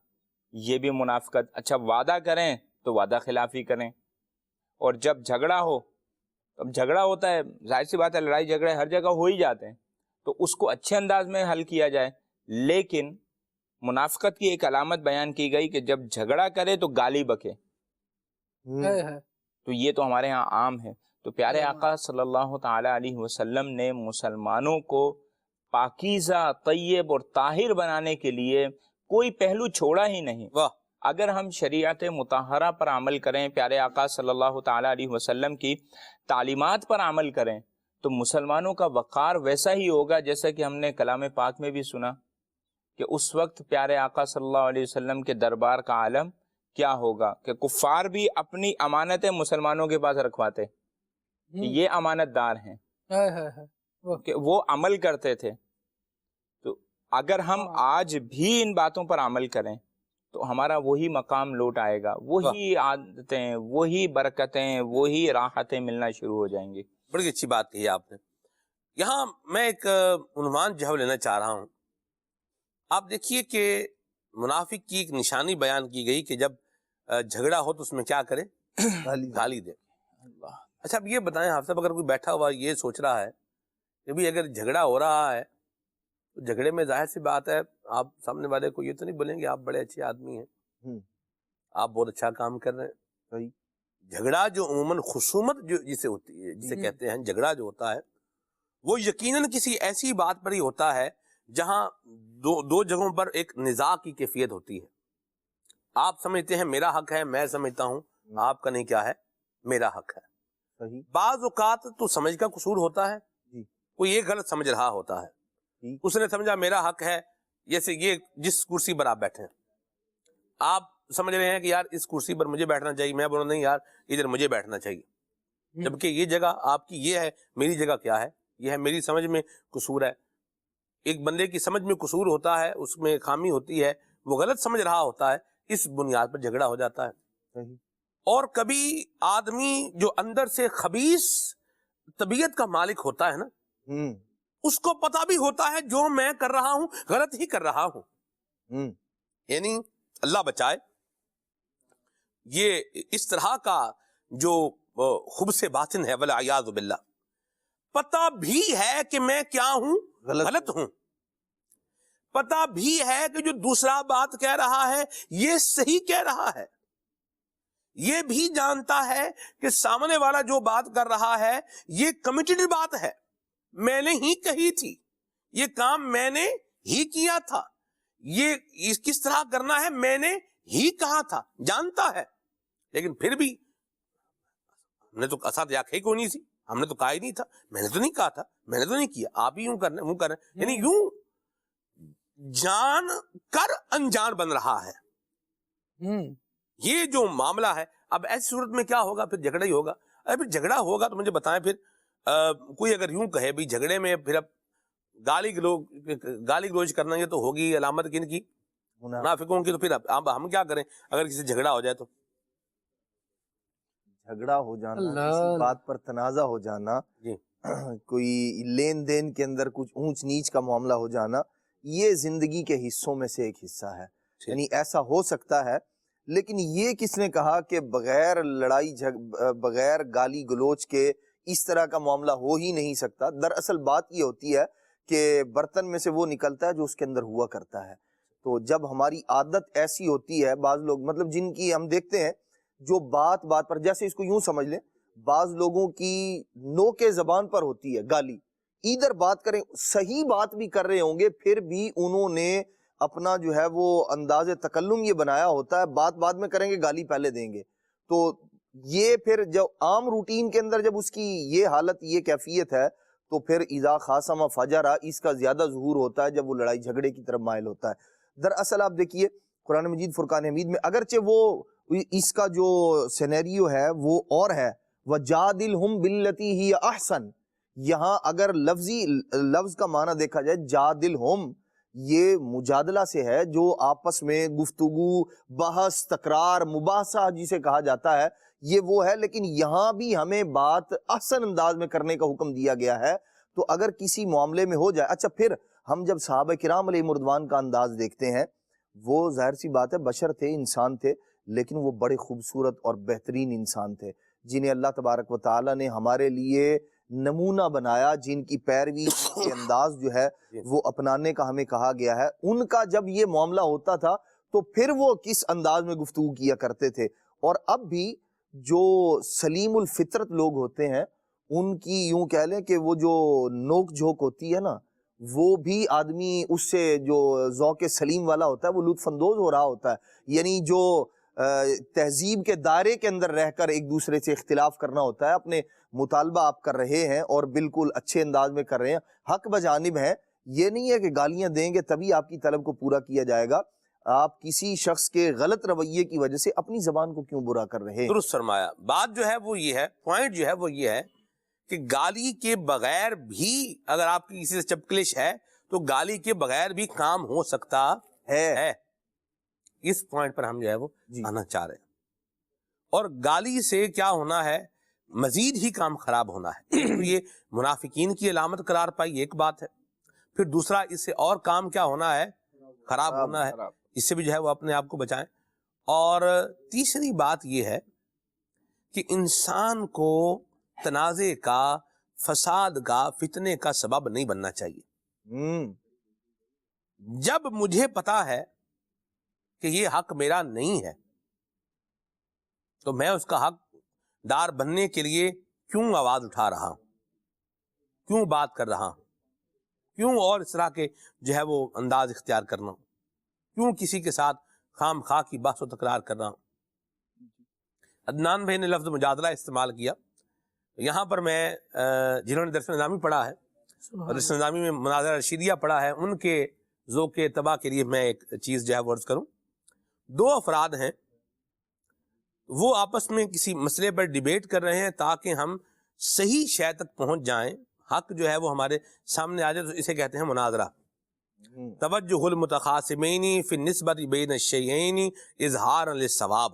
یہ بھی منافقت۔ اچھا وعدہ کریں تو وعدہ خلافی کریں، اور جب جھگڑا ہو، اب جھگڑا ہوتا ہے، ظاہر سی بات ہے لڑائی جھگڑے ہر جگہ ہو ہی جاتے ہیں، تو اس کو اچھے انداز میں حل کیا جائے۔ لیکن منافقت کی ایک علامت بیان کی گئی کہ جب جھگڑا کرے تو گالی بکے، تو یہ تو ہمارے ہاں عام ہے۔ تو پیارے آقا صلی اللہ تعالی علیہ وسلم نے مسلمانوں کو پاکیزہ، طیب اور طاہر بنانے کے لیے کوئی پہلو چھوڑا ہی نہیں۔ اگر ہم شریعت مطہرہ پر عمل کریں، پیارے آقا صلی اللہ تعالی علیہ وسلم کی تعلیمات پر عمل کریں، تو مسلمانوں کا وقار ویسا ہی ہوگا جیسا کہ ہم نے کلام پاک میں بھی سنا کہ اس وقت پیارے آقا صلی اللہ علیہ وسلم کے دربار کا عالم کیا ہوگا، کہ کفار بھی اپنی امانتیں مسلمانوں کے پاس رکھواتے کہ یہ امانت دار ہیں، کہ وہ عمل کرتے تھے۔ تو اگر ہم آج بھی ان باتوں پر عمل کریں تو ہمارا وہی مقام لوٹ آئے گا، وہی عادتیں، وہی برکتیں، وہی راحتیں ملنا شروع ہو جائیں گی۔ بڑی اچھی بات کہی آپ نے۔ یہاں میں ایک عنوان جو ہے لینا چاہ رہا ہوں۔ آپ دیکھیے کہ منافق کی ایک نشانی بیان کی گئی کہ جب جھگڑا ہو تو اس میں کیا کرے؟ گالی دے۔ اچھا اب یہ بتائیں آپ صاحب، اگر کوئی بیٹھا ہوا یہ سوچ رہا ہے کہ بھی اگر جھگڑا ہو رہا ہے تو جھگڑے میں ظاہر سی بات ہے آپ سامنے والے کو یہ تو نہیں بولیں گے آپ بڑے اچھے آدمی ہیں، آپ بہت اچھا کام کر رہے ہیں۔ جھگڑا جو عموماً خصومت جو جسے ہوتی ہے، جسے کہتے ہیں جھگڑا جو ہوتا ہے، وہ یقیناً کسی ایسی بات پر ہی ہوتا ہے جہاں دو جگہوں پر ایک نزاع کی کیفیت ہوتی ہے۔ آپ سمجھتے ہیں میرا حق ہے، میں سمجھتا ہوں آپ کا نہیں کیا ہے، میرا حق ہے۔ بعض اوقات تو سمجھ کا قصور ہوتا ہے، کوئی یہ غلط سمجھ رہا ہوتا ہے، اس نے سمجھا میرا حق ہے، جیسے یہ جس کرسی پر آپ بیٹھے ہیں آپ سمجھ رہے ہیں کہ یار اس کرسی پر مجھے بیٹھنا چاہیے، میں بولوں نہیں یار ادھر مجھے بیٹھنا چاہیے، جبکہ یہ جگہ آپ کی یہ ہے، میری جگہ کیا ہے، یہ ہے میری سمجھ میں قصور ہے۔ ایک بندے کی سمجھ میں قصور ہوتا ہے، اس میں خامی ہوتی ہے، وہ غلط سمجھ رہا ہوتا ہے، اس بنیاد پر جھگڑا ہو جاتا ہے۔ اور کبھی آدمی جو اندر سے خبیث طبیعت کا مالک ہوتا ہے نا، اس کو پتا بھی ہوتا ہے جو میں کر رہا ہوں غلط ہی کر رہا ہوں، یعنی اللہ بچائے، یہ اس طرح کا جو خبث باطن ہے، والعیاذ باللہ، پتا بھی ہے کہ میں کیا ہوں، غلط ہوں، پتا بھی ہے کہ جو دوسرا بات کہہ رہا ہے یہ صحیح کہہ رہا ہے، یہ بھی جانتا ہے کہ سامنے والا جو بات کر رہا ہے یہ کمیٹڈ بات ہے، میں نے ہی کہی تھی، یہ کام میں نے ہی کیا تھا، یہ کس طرح کرنا ہے میں نے ہی کہا تھا، جانتا ہے، لیکن پھر بھی ہم نے تو اساتذہ آنکھیں کیوں نہیں تھی، ہم نے تو کہا ہی نہیں تھا، میں نے تو نہیں کہا تھا، میں نے تو نہیں کیا، آپ ہی یوں کر رہے ہیں، وہ کر رہے ہیں، یعنی یوں جان کر انجان بن رہا ہے۔ یہ جو معاملہ ہے، اب ایسی صورت میں کیا ہوگا؟ پھر جھگڑا ہی ہوگا۔ پھر جھگڑا ہوگا تو مجھے بتائیں، پھر کوئی اگر یوں کہے بھی جھگڑے میں پھر اب گالی گلوچ کرنا یہ تو ہوگی علامت کن کی؟ منافقوں کی۔ تو پھر اب ہم کیا کریں اگر کسی جھگڑا ہو جائے تو؟ جھگڑا ہو جانا، کسی بات پر تنازع ہو جانا، کوئی لین دین کے اندر کچھ اونچ نیچ کا معاملہ ہو جانا، یہ زندگی کے حصوں میں سے ایک حصہ ہے، یعنی ایسا ہو سکتا ہے۔ لیکن یہ کس نے کہا کہ بغیر لڑائی بغیر گالی گلوچ کے اس طرح کا معاملہ ہو ہی نہیں سکتا؟ دراصل بات یہ ہوتی ہے کہ برتن میں سے وہ نکلتا ہے جو اس کے اندر ہوا کرتا ہے۔ تو جب ہماری عادت ایسی ہوتی ہے، بعض لوگ مطلب جن کی ہم دیکھتے ہیں جو بات پر، جیسے اس کو یوں سمجھ لیں، بعض لوگوں کی نوک زبان پر ہوتی ہے گالی، ادھر بات کریں، صحیح بات بھی کر رہے ہوں گے، پھر بھی انہوں نے اپنا جو ہے وہ انداز تکلم یہ بنایا ہوتا ہے، بات بعد میں کریں گے، گالی پہلے دیں گے۔ تو یہ پھر جب عام روٹین کے اندر جب اس کی یہ حالت، یہ کیفیت ہے، تو پھر اذا خاصم فجرا، اس کا زیادہ ظہور ہوتا ہے جب وہ لڑائی جھگڑے کی طرف مائل ہوتا ہے۔ دراصل آپ دیکھیے قرآن مجید فرقان حمید میں اگرچہ وہ اس کا جو سینیریو ہے وہ اور ہے، وَجَادِلْهُمْ بِالَّتِي هِيَ أَحْسَنُ، یہاں اگر لفظ کا معنی دیکھا جائے جادل ہم، یہ مجادلہ سے ہے، جو آپس میں گفتگو، بحث، تکرار، مباحثہ جسے کہا جاتا ہے، یہ وہ ہے. لیکن یہاں بھی ہمیں بات احسن انداز میں کرنے کا حکم دیا گیا ہے. تو اگر کسی معاملے میں ہو جائے، اچھا پھر ہم جب صحابہ کرام علیہ رضوان کا انداز دیکھتے ہیں، وہ ظاہر سی بات ہے بشر تھے، انسان تھے، لیکن وہ بڑے خوبصورت اور بہترین انسان تھے جنہیں اللہ تبارک و تعالیٰ نے ہمارے لیے نمونہ بنایا، جن کی پیروی کے انداز جو ہے وہ اپنانے کا ہمیں کہا گیا ہے. ان کا جب یہ معاملہ ہوتا تھا تو پھر وہ کس انداز میں گفتگو کیا کرتے تھے. اور اب بھی جو سلیم الفطرت لوگ ہوتے ہیں، ان کی یوں کہہ لیں کہ وہ جو نوک جھوک ہوتی ہے نا، وہ بھی آدمی اس سے جو ذوق سلیم والا ہوتا ہے وہ لطف اندوز ہو رہا ہوتا ہے. یعنی جو تہذیب کے دائرے کے اندر رہ کر ایک دوسرے سے اختلاف کرنا ہوتا ہے، اپنے مطالبہ آپ کر رہے ہیں اور بالکل اچھے انداز میں کر رہے ہیں، حق بجانب ہیں. یہ نہیں ہے کہ گالیاں دیں گے تبھی آپ کی طلب کو پورا کیا جائے گا. آپ کسی شخص کے غلط رویے کی وجہ سے اپنی زبان کو کیوں برا کر رہے ہیں؟ درست فرمایا. بات جو ہے وہ یہ ہے، پوائنٹ جو ہے وہ یہ ہے کہ گالی کے بغیر بھی اگر آپ کی کسی سے چپکلش ہے تو گالی کے بغیر بھی کام ہو سکتا ہے. اس پوائنٹ پر ہم جو ہے وہ آنا چاہ رہے ہیں. اور گالی سے کیا ہونا ہے، مزید ہی کام خراب ہونا ہے. تو یہ منافقین کی علامت قرار پائی، ایک بات ہے. پھر دوسرا، اس سے اور کام کیا ہونا ہے، خراب ہونا ہے. اس سے بھی جو ہے وہ اپنے آپ کو بچائیں. اور تیسری بات یہ ہے کہ انسان کو تنازع کا، فساد کا، فتنے کا سبب نہیں بننا چاہیے. جب مجھے پتا ہے کہ یہ حق میرا نہیں ہے تو میں اس کا حق دار بننے کے لیے کیوں آواز اٹھا رہا ہوں، کیوں بات کر رہا ہوں، کیوں اور اس طرح کے جو ہے وہ انداز اختیار کرنا ہوں، کیوں کسی کے ساتھ خام خواہ کی بحث و تکرار کر رہا ہوں. عدنان بھائی نے لفظ مجادلہ استعمال کیا. یہاں پر میں جنہوں نے درس نظامی پڑھا ہے اور درس نظامی میں مناظرہ رشیدیہ پڑھا ہے، ان کے ذوق اتباع کے لیے میں ایک چیز جو ہے وہ عرض کروں. دو افراد ہیں، وہ آپس میں کسی مسئلے پر ڈیبیٹ کر رہے ہیں تاکہ ہم صحیح شے تک پہنچ جائیں، حق جو ہے وہ ہمارے سامنے آ جائے. تو اسے کہتے ہیں مناظرہ. توجہ المتخاصمین فی النسبۃ بین الشیئین اظہارا للصواب.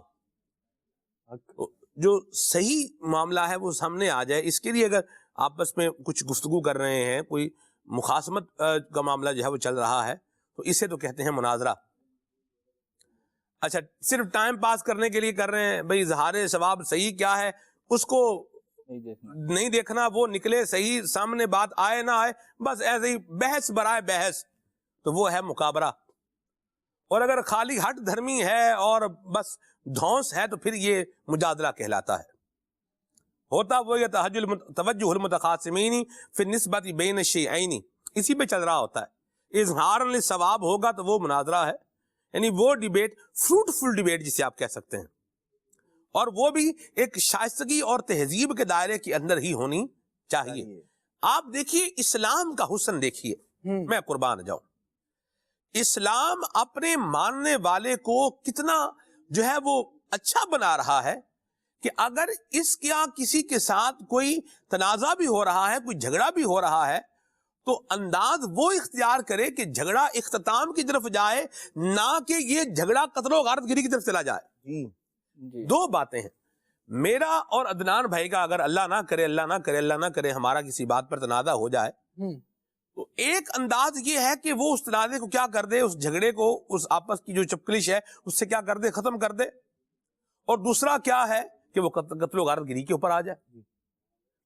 جو صحیح معاملہ ہے وہ سامنے آ جائے، اس کے لیے اگر آپس میں کچھ گفتگو کر رہے ہیں، کوئی مخاصمت کا معاملہ جو ہے وہ چل رہا ہے، تو اسے تو کہتے ہیں مناظرہ. اچھا، صرف ٹائم پاس کرنے کے لیے کر رہے ہیں، بھئی اظہار ثواب صحیح کیا ہے اس کو نہیں دیکھنا، وہ نکلے صحیح، سامنے بات آئے نہ آئے، بس ایسے ہی بحث برائے بحث، تو وہ ہے مکابرہ. اور اگر خالی ہٹ دھرمی ہے اور بس دھونس ہے تو پھر یہ مجادلہ کہلاتا ہے. ہوتا وہ یہ توجہ المتخاصمین فی النسبۃ بین الشیئین، اسی پہ چل رہا ہوتا ہے. اظہار للصواب ہوگا تو وہ مناظرہ ہے، یعنی وہ ڈیبیٹ، فروٹفل ڈیبیٹ جسے آپ کہہ سکتے ہیں، اور وہ بھی ایک شائستگی اور تہذیب کے دائرے کے اندر ہی ہونی چاہیے. آپ دیکھیے اسلام کا حسن دیکھیے، میں قربان جاؤں، اسلام اپنے ماننے والے کو کتنا جو ہے وہ اچھا بنا رہا ہے کہ اگر اس کیا کسی کے ساتھ کوئی تنازع بھی ہو رہا ہے، کوئی جھگڑا بھی ہو رہا ہے، تو انداز وہ اختیار کرے کہ جھگڑا اختتام کی طرف جائے، نہ کہ یہ جھگڑا قتل و غارت گری کی طرف چلا جائے. دو باتیں ہیں. میرا اور عدنان بھائی کا اگر اللہ نہ کرے، اللہ نہ کرے، اللہ نہ کرے ہمارا کسی بات پر تنازع ہو جائے، تو ایک انداز یہ ہے کہ وہ اس تنازع کو کیا کر دے، اس جھگڑے کو، اس آپس کی جو چپکلش ہے اس سے کیا کر دے، ختم کر دے. اور دوسرا کیا ہے کہ وہ قتل و غارت گری کے اوپر آ جائے.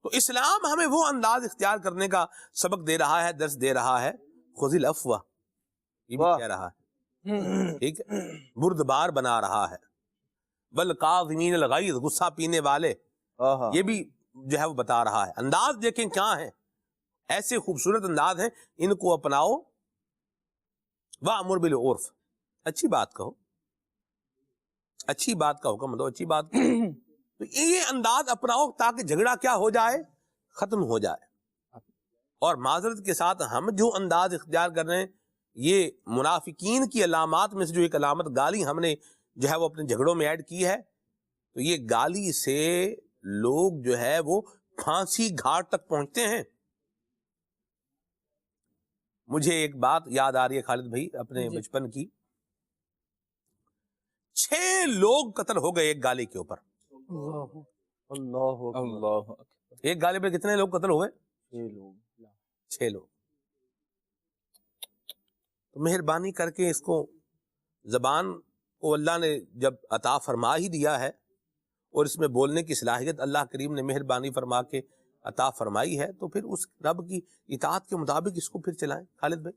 تو اسلام ہمیں وہ انداز اختیار کرنے کا سبق دے رہا ہے، درس دے رہا ہے. خذ العفو، یہ بھی کہہ رہا ہے، ٹھیک ہے، بردبار بنا رہا ہے. والقاظمین الغیظ، غصہ پینے والے، یہ بھی جو ہے وہ بتا رہا ہے. انداز دیکھیں کیا ہیں، ایسے خوبصورت انداز ہیں، ان کو اپناؤ. وَأْمُرْ بِالْعُرْفِ، اچھی بات کہو، اچھی بات کا حکم دو، اچھی بات کہو. تو یہ انداز اپناؤ تاکہ جھگڑا کیا ہو جائے، ختم ہو جائے. اور معذرت کے ساتھ ہم جو انداز اختیار کر رہے ہیں، یہ منافقین کی علامات میں سے جو ایک علامت گالی ہم نے جو ہے وہ اپنے جھگڑوں میں ایڈ کی ہے. تو یہ گالی سے لوگ جو ہے وہ پھانسی گھاٹ تک پہنچتے ہیں. مجھے ایک بات یاد آ رہی ہے خالد بھائی اپنے جی۔ بچپن کی، 6 لوگ قتل ہو گئے ایک گالے کے اوپر. اللہ اللہ ایک گالے پہ کتنے لوگ قتل ہوئے؟ 6 لوگ. تو مہربانی کر کے اس کو، زبان کو اللہ نے جب عطا فرما ہی دیا ہے اور اس میں بولنے کی صلاحیت اللہ کریم نے مہربانی فرما کے عطا فرمائی ہے، تو پھر اس رب کی اطاعت کے مطابق اس کو پھر چلائیں. خالد بھائی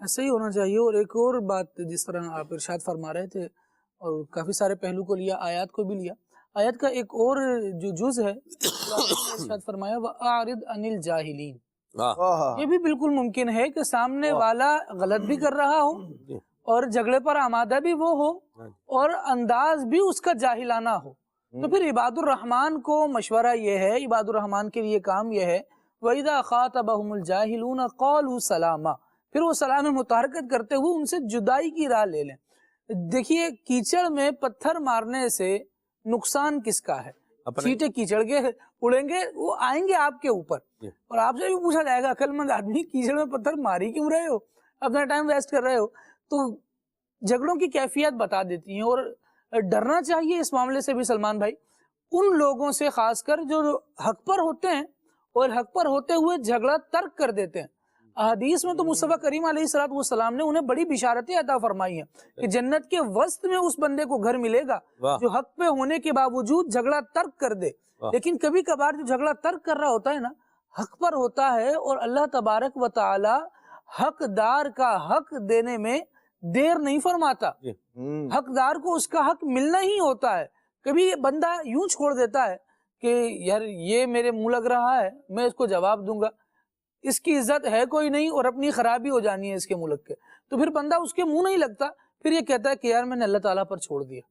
ایسا ہی ہونا چاہیے. اور ایک اور بات جس طرح آپ ارشاد فرما رہے تھے اور کافی سارے پہلو کو لیا، آیات کو بھی لیا، آیت کا ایک اور جو جز ہے ارشاد فرمایا وَأَعْرِضْ عَنِ الْجَاهِلِينَ. یہ بھی بالکل ممکن ہے کہ سامنے والا غلط بھی کر رہا ہو اور جھگڑے پر آمادہ بھی وہ ہو اور انداز بھی اس کا جاہلانہ ہو. تو پھر عباد الرحمن کو مشورہ یہ ہے، عباد الرحمن کے لیے کام یہ ہے وَإِذَا خَاطَبَهُمُ الْجَاهِلُونَ قَالُوا سَلَامًا، پھر وہ سلام متحرکت کرتے ہوئے ان سے جدائی کی راہ لے لیں. دیکھیے کیچڑ میں پتھر مارنے سے نقصان کس کا ہے؟ چیٹے کیچڑ کے اڑیں گے، وہ آئیں گے آپ کے اوپر. اور آپ سے بھی پوچھا جائے گا عقل مند آدمی کیچڑ میں پتھر ماری کیوں رہے ہو، اپنا ٹائم ویسٹ کر رہے ہو. تو جھگڑوں کی کیفیت بتا دیتی ہیں. اور ڈرنا چاہیے اس معاملے سے بھی سلمان بھائی ان لوگوں سے، خاص کر جو حق پر ہوتے ہیں اور حق پر ہوتے ہوئے جھگڑا ترک کر دیتے ہیں. حدیث میں تو مصطفیٰ کریم علیہ السلام نے انہیں بڑی بشارتیں عطا فرمائی ہیں کہ جنت کے وسط میں اس بندے کو گھر ملے گا جو حق پہ ہونے کے باوجود جھگڑا ترک کر دے. لیکن کبھی کبھار جو جھگڑا ترک کر رہا ہوتا ہے نا، حق پر ہوتا ہے اور اللہ تبارک و تعالی حقدار کا حق دینے میں دیر نہیں فرماتا. حقدار کو اس کا حق ملنا ہی ہوتا ہے. کبھی بندہ یوں چھوڑ دیتا ہے کہ یار یہ میرے منہ لگ رہا ہے، میں اس کو جواب دوں گا، اس کی عزت ہے کوئی نہیں اور اپنی خرابی ہو جانی ہے اس کے ملک کے. تو پھر بندہ اس کے منہ نہیں لگتا، پھر یہ کہتا ہے کہ یار میں نے اللہ تعالیٰ پر چھوڑ دیا.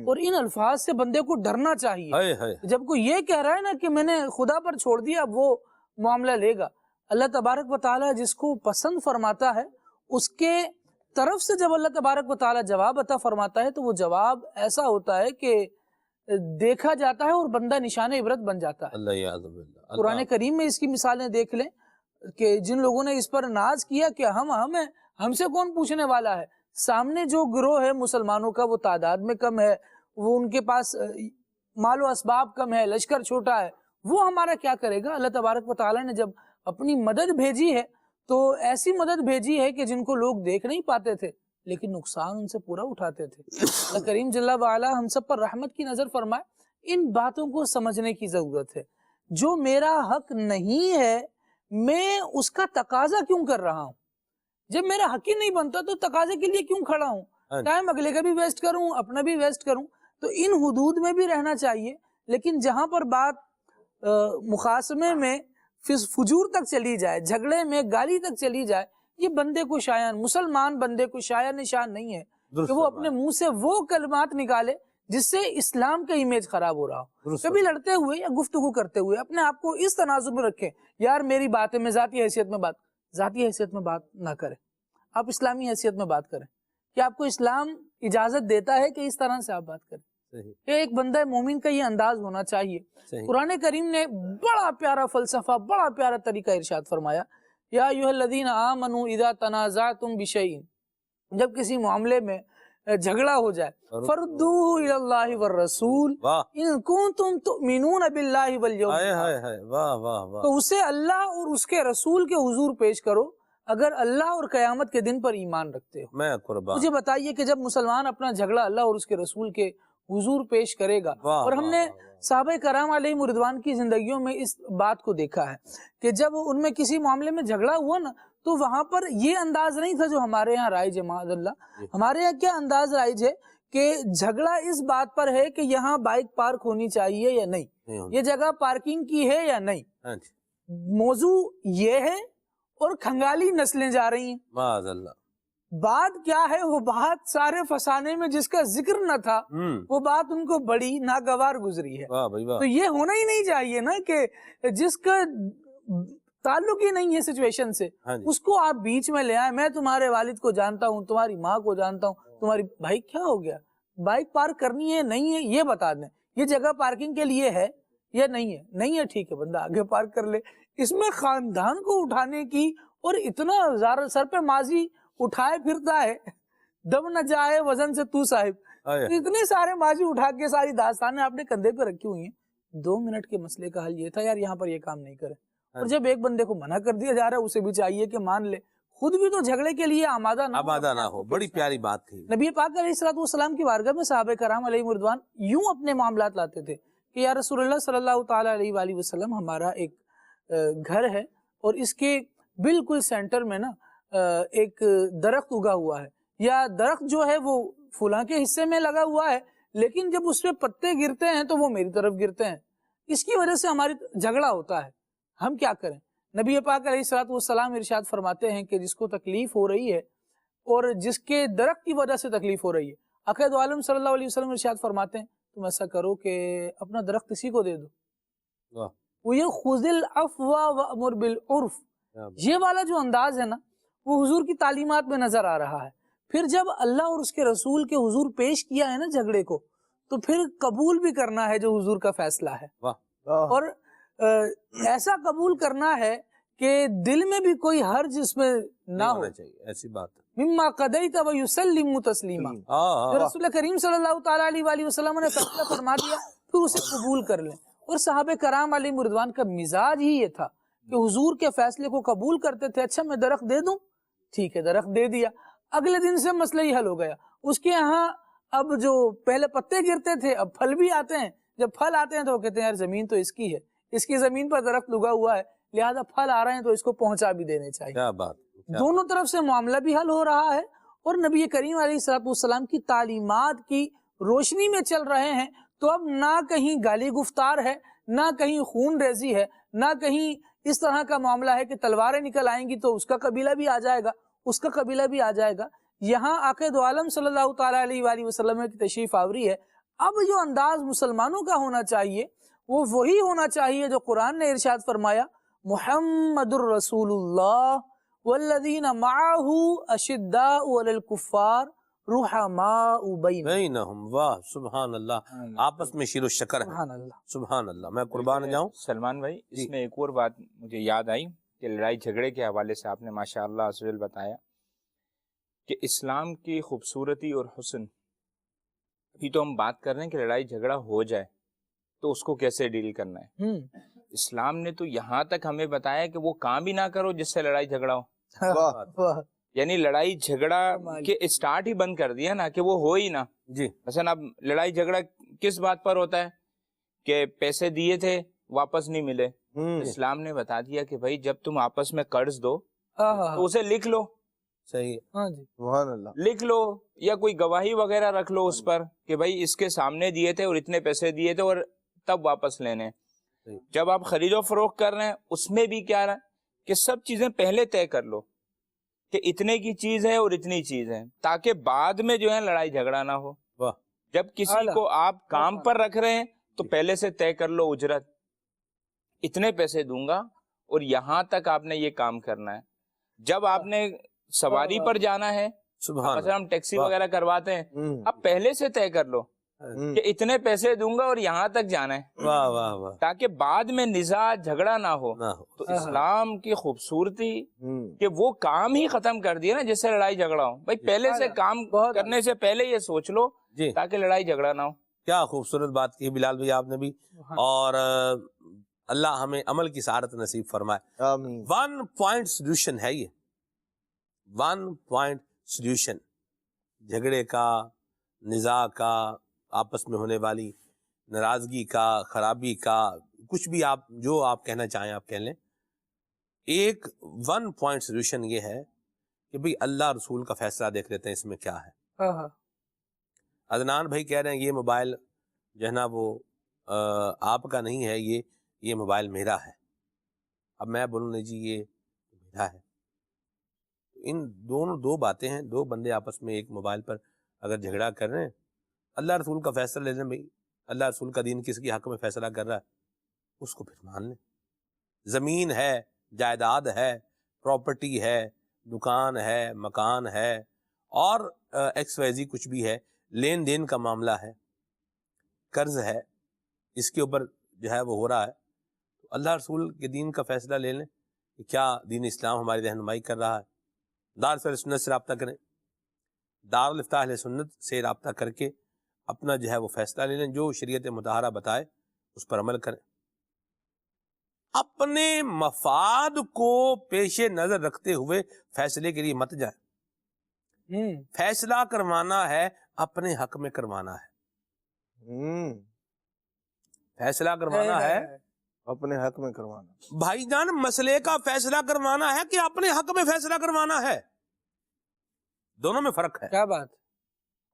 اور ان الفاظ سے بندے کو ڈرنا چاہیے. جب کوئی یہ کہہ رہا ہے نا کہ میں نے خدا پر چھوڑ دیا، وہ معاملہ لے گا. اللہ تبارک و تعالیٰ جس کو پسند فرماتا ہے اس کے طرف سے جب اللہ تبارک و تعالیٰ جواب عطا فرماتا ہے تو وہ جواب ایسا ہوتا ہے کہ دیکھا جاتا ہے اور بندہ نشان عبرت بن جاتا ہے. قرآن کریم میں اس کی مثالیں دیکھ لیں کہ جن لوگوں نے اس پر ناز کیا کہ ہم ہیں، ہم سے کون پوچھنے والا ہے. سامنے جو گروہ ہے مسلمانوں کا وہ تعداد میں کم ہے، وہ ان کے پاس مال و اسباب کم ہے، لشکر چھوٹا ہے، وہ ہمارا کیا کرے گا. اللہ تبارک و تعالیٰ نے جب اپنی مدد بھیجی ہے تو ایسی مدد بھیجی ہے کہ جن کو لوگ دیکھ نہیں پاتے تھے لیکن نقصان ان سے پورا اٹھاتے تھے. اللہ کریم جل وعلا ہم سب پر رحمت کی نظر فرمائے. ان باتوں کو سمجھنے کی ضرورت ہے. جو میرا حق نہیں ہے میں اس کا تقاضا کیوں کر رہا ہوں؟ جب میرا حق ہی نہیں بنتا تو تقاضے کے لیے کیوں کھڑا ہوں؟ ٹائم اگلے کا بھی ویسٹ کروں، اپنا بھی ویسٹ کروں. تو ان حدود میں بھی رہنا چاہیے. لیکن جہاں پر بات مخاصمے میں فجور تک چلی جائے، جھگڑے میں گالی تک چلی جائے، یہ بندے کو شایان، مسلمان بندے کو شایان نشان نہیں ہے کہ وہ اپنے منہ سے وہ کلمات نکالے جس سے اسلام کا امیج خراب ہو رہا ہو. کبھی لڑتے ہوئے یا گفتگو کرتے ہوئے اپنے آپ کو اس تناظر میں رکھیں، یار میری بات ہے، میں ذاتی حیثیت میں بات نہ کریں، آپ اسلامی حیثیت میں بات کریں کہ آپ کو اسلام اجازت دیتا ہے کہ اس طرح سے آپ بات کریں. ایک بندہ مومن کا یہ انداز ہونا چاہیے. قرآن کریم نے بڑا پیارا فلسفہ، بڑا پیارا طریقہ ارشاد فرمایا، یا ایھا الذین آمنوا اذا تنازعتم بشیء، جب کسی معاملے میں جھگڑا ہو جائے، فردوہ الی اللہ والرسول ان کنتم تؤمنون باللہ والیوم الآخر، تو اسے اللہ اور اس کے رسول کے حضور پیش کرو اگر اللہ اور قیامت کے دن پر ایمان رکھتے ہو. مجھے بتائیے کہ جب مسلمان اپنا جھگڑا اللہ اور اس کے رسول کے حضور پیش کرے گا، اور ہم نے صحابہ کرام علیہم رضوان کی زندگیوں میں اس بات کو دیکھا ہے کہ جب ان میں کسی معاملے میں جھگڑا ہوا نا تو وہاں پر یہ انداز نہیں تھا جو ہمارے یہاں رائج ہے. معاذ اللہ، ہمارے یہاں کیا انداز رائج ہے کہ جھگڑا اس بات پر ہے کہ یہاں بائک پارک ہونی چاہیے یا نہیں، یہ جگہ پارکنگ کی ہے یا نہیں. موضوع یہ ہے اور کھنگالی نسلیں جا رہی ہیں. معاذ اللہ. بات کیا ہے؟ وہ بات سارے فسانے میں جس کا ذکر نہ تھا وہ بات ان کو بڑی ناگوار گزری ہے. تو یہ ہونا ہی نہیں چاہیے نا کہ جس کا تعلق ہی نہیں ہے سچویشن سے اس کو آپ بیچ میں لے آئے. میں تمہارے والد کو جانتا ہوں، تمہاری ماں کو جانتا ہوں، تمہاری بھائی کیا ہو گیا، بائک پارک کرنی ہے نہیں ہے یہ بتا دیں، یہ جگہ پارکنگ کے لیے ہے یا نہیں ہے. نہیں ہے ٹھیک ہے، بندہ آگے پارک کر لے. اس میں خاندان کو اٹھانے کی اور اتنا سر پہ ماضی اٹھائے پھرتا ہے، دم نہ جائے وزن سے تو صاحب، اتنے سارے ماضی اٹھا کے ساری داستانیں آپ نے کندھے پہ رکھی ہوئی ہیں۔ 2 منٹ کے مسئلے کا حل یہ تھا، یار یہاں پر یہ کام نہیں کرے، اور جب ایک بندے کو منع کر دیا جا رہا ہے اسے بھی چاہیے کہ مان لے، خود بھی تو جھگڑے کے لیے آمادہ نہ ہو۔ بڑی پیاری بات تھی نبی پاک علیہ الصلوۃ والسلام کی بارگاہ میں صحابہ کرام علیہ رضوان یوں اپنے معاملات لاتے تھے کہ یا رسول اللہ صلی اللہ تعالی علیہ وآلہ وسلم، ہمارا ایک گھر ہے اور اس کے بالکل سینٹر میں نا ایک درخت اگا ہوا ہے، یا درخت جو ہے وہ فلاں کے حصے میں لگا ہوا ہے، لیکن جب اس پہ پتے گرتے ہیں تو وہ میری طرف گرتے ہیں، اس کی وجہ سے ہماری جھگڑا ہوتا ہے، ہم کیا کریں؟ نبی پاک علیہ الصلوۃ والسلام ارشاد فرماتے ہیں کہ جس کو تکلیف ہو رہی ہے اور جس کے درخت کی وجہ سے تکلیف ہو رہی ہے، آقا دو عالم صلی اللہ علیہ وسلم ارشاد فرماتے ہیں تم ایسا کرو کہ اپنا درخت اسی کو دے دو۔ وہ یہ خذ العفو وامر بالعرف، یہ والا جو انداز ہے نا وہ حضور کی تعلیمات میں نظر آ رہا ہے۔ پھر جب اللہ اور اس کے رسول کے حضور پیش کیا ہے نا جھگڑے کو، تو پھر قبول بھی کرنا ہے جو حضور کا فیصلہ ہے، اور ایسا قبول کرنا ہے کہ دل میں بھی کوئی حرج اس میں نہ ہو، ایسی بات مما قضیت ویسلم تسلیما، رسول کریم صلی اللہ تعالی علیہ وآلہ وسلم نے فیصلہ فرما دیا پھر اسے قبول کر لیں۔ اور صحابہ کرام علیہ رضوان کا مزاج ہی یہ تھا کہ حضور کے فیصلے کو قبول کرتے تھے، اچھا میں درخت دے دوں، ٹھیک ہے درخت دے دیا، اگلے دن سے مسئلہ ہی حل ہو گیا۔ اس کے یہاں اب جو پہلے پتے گرتے تھے اب پھل بھی آتے ہیں، جب پھل آتے ہیں تو وہ کہتے ہیں یار زمین تو اس کی ہے، اس کی زمین پر درخت لگا ہوا ہے، لہذا پھل آ رہے ہیں تو اس کو پہنچا بھی دینے چاہیے۔ کیا بات، دونوں طرف سے معاملہ بھی حل ہو رہا ہے، اور نبی کریم علیہ الصلوۃ والسلام کی تعلیمات کی روشنی میں چل رہے ہیں، تو اب نہ کہیں گالی گفتار ہے، نہ کہیں خون ریزی ہے، نہ کہیں اس طرح کا معاملہ ہے کہ تلواریں نکل آئیں گی تو اس کا قبیلہ بھی آ جائے گا، اس کا قبیلہ بھی آ جائے گا۔ یہاں آقا دو عالم صلی اللہ تعالی علیہ وآلہ وسلم کی تشریف آوری ہے۔ اب جو انداز مسلمانوں کا ہونا چاہیے وہ وہی ہونا چاہیے جو قرآن نے ارشاد فرمایا، محمد الرسول اللہ والذین معہ اشداء علی الکفار رحماء بینہم۔ واہ سبحان اللہ، آپس میں شیر و شکر ہے، سبحان اللہ سبحان اللہ۔ میں قربان جاؤں سلمان بھائی، اس میں ایک اور بات مجھے یاد آئی کہ لڑائی جھگڑے کے حوالے سے آپ نے ماشاء اللہ عز و جل بتایا کہ اسلام کی خوبصورتی اور حسن، ابھی تو ہم بات کر رہے ہیں کہ لڑائی جھگڑا ہو جائے تو اس کو کیسے ڈیل کرنا ہے۔ اسلام نے تو یہاں تک ہمیں بتایا کہ وہ کام بھی نہ کرو جس سے لڑائی جھگڑا ہو، یعنی لڑائی جھگڑا کے اسٹارٹ ہی بند کر دیا نا کہ وہ ہو ہی نہ۔ جی مثلا اب لڑائی جھگڑا کس بات پر ہوتا ہے کہ پیسے دیے تھے واپس نہیں ملے، اسلام نے بتا دیا کہ بھائی جب تم آپس میں قرض دو تو اسے لکھ لو، صحیح، ہاں جی سبحان اللہ، لکھ لو یا کوئی گواہی وغیرہ رکھ لو اس پر کہ بھائی اس کے سامنے دیے تھے اور اتنے پیسے دیے تھے اور تب واپس لینے۔ جب آپ خرید و فروخت کر رہے ہیں اس میں بھی کیا رہا کہ سب چیزیں پہلے طے کر لو کہ اتنے کی چیز ہے اور اتنی چیز ہے، تاکہ بعد میں جو ہے لڑائی جھگڑا نہ ہو۔ جب کسی کو آپ کام پر رکھ رہے ہیں تو پہلے سے طے کر لو اجرت، اتنے پیسے دوں گا اور یہاں تک آپ نے یہ کام کرنا ہے۔ جب آپ نے سواری پر جانا ہے، مثلا ہم ٹیکسی وغیرہ کرواتے ہیں، اب پہلے سے طے کر لو کہ اتنے پیسے دوں گا اور یہاں تک جانا ہے، واہ واہ واہ، تاکہ بعد میں نزاع جھگڑا نہ ہو۔ تو اسلام کی خوبصورتی کہ وہ کام ہی ختم کر دیا نا جس سے لڑائی جھگڑا ہو، بھائی پہلے سے کام کرنے سے پہلے یہ سوچ لو تاکہ لڑائی جھگڑا نہ ہو۔ کیا خوبصورت بات کی بلال بھائی آپ نے بھی، اور اللہ ہمیں عمل کی سعادت نصیب فرمائے۔ آمین۔ 1 پوائنٹ سولوشن ہے یہ، 1 پوائنٹ سولوشن جھگڑے کا، نزاع کا، آپس میں ہونے والی ناراضگی کا، خرابی کا، کچھ بھی آپ جو آپ کہنا چاہیں آپ کہہ لیں۔ ایک 1 پوائنٹ سولوشن یہ ہے کہ بھئی اللہ رسول کا فیصلہ دیکھ لیتے ہیں اس میں کیا ہے۔ عدنان بھائی کہہ رہے ہیں یہ موبائل جو ہے نا وہ آپ کا نہیں ہے، یہ موبائل میرا ہے۔ اب میں بولوں نہیں جی یہ میرا ہے، ان دونوں 2 باتیں ہیں، 2 بندے آپس میں ایک موبائل پر اگر جھگڑا کر رہے ہیں، اللہ رسول کا فیصلہ لے لیں بھائی، اللہ رسول کا دین کس کے حق میں فیصلہ کر رہا ہے اس کو پھر مان لیں۔ زمین ہے، جائیداد ہے، پراپرٹی ہے، دکان ہے، مکان ہے، اور ایکس وائی زی کچھ بھی ہے، لین دین کا معاملہ ہے، قرض ہے، اس کے اوپر جو ہے وہ ہو رہا ہے، تو اللہ رسول کے دین کا فیصلہ لے لیں، کہ کیا دین اسلام ہماری رہنمائی کر رہا ہے. دار سنت سے رابطہ کریں, دارالفتاح اہل سنت سے رابطہ کر کے اپنا جو ہے وہ فیصلہ لے لیں, جو شریعت مطہرہ بتائے اس پر عمل کریں. اپنے مفاد کو پیش نظر رکھتے ہوئے فیصلے کے لیے مت جائیں. فیصلہ کروانا ہے اپنے حق میں کروانا ہے. فیصلہ کروانا ہے اپنے حق میں کروانا. بھائی جان, مسئلے کا فیصلہ کروانا ہے کہ اپنے حق میں فیصلہ کروانا ہے, دونوں میں فرق ہے. کیا بات,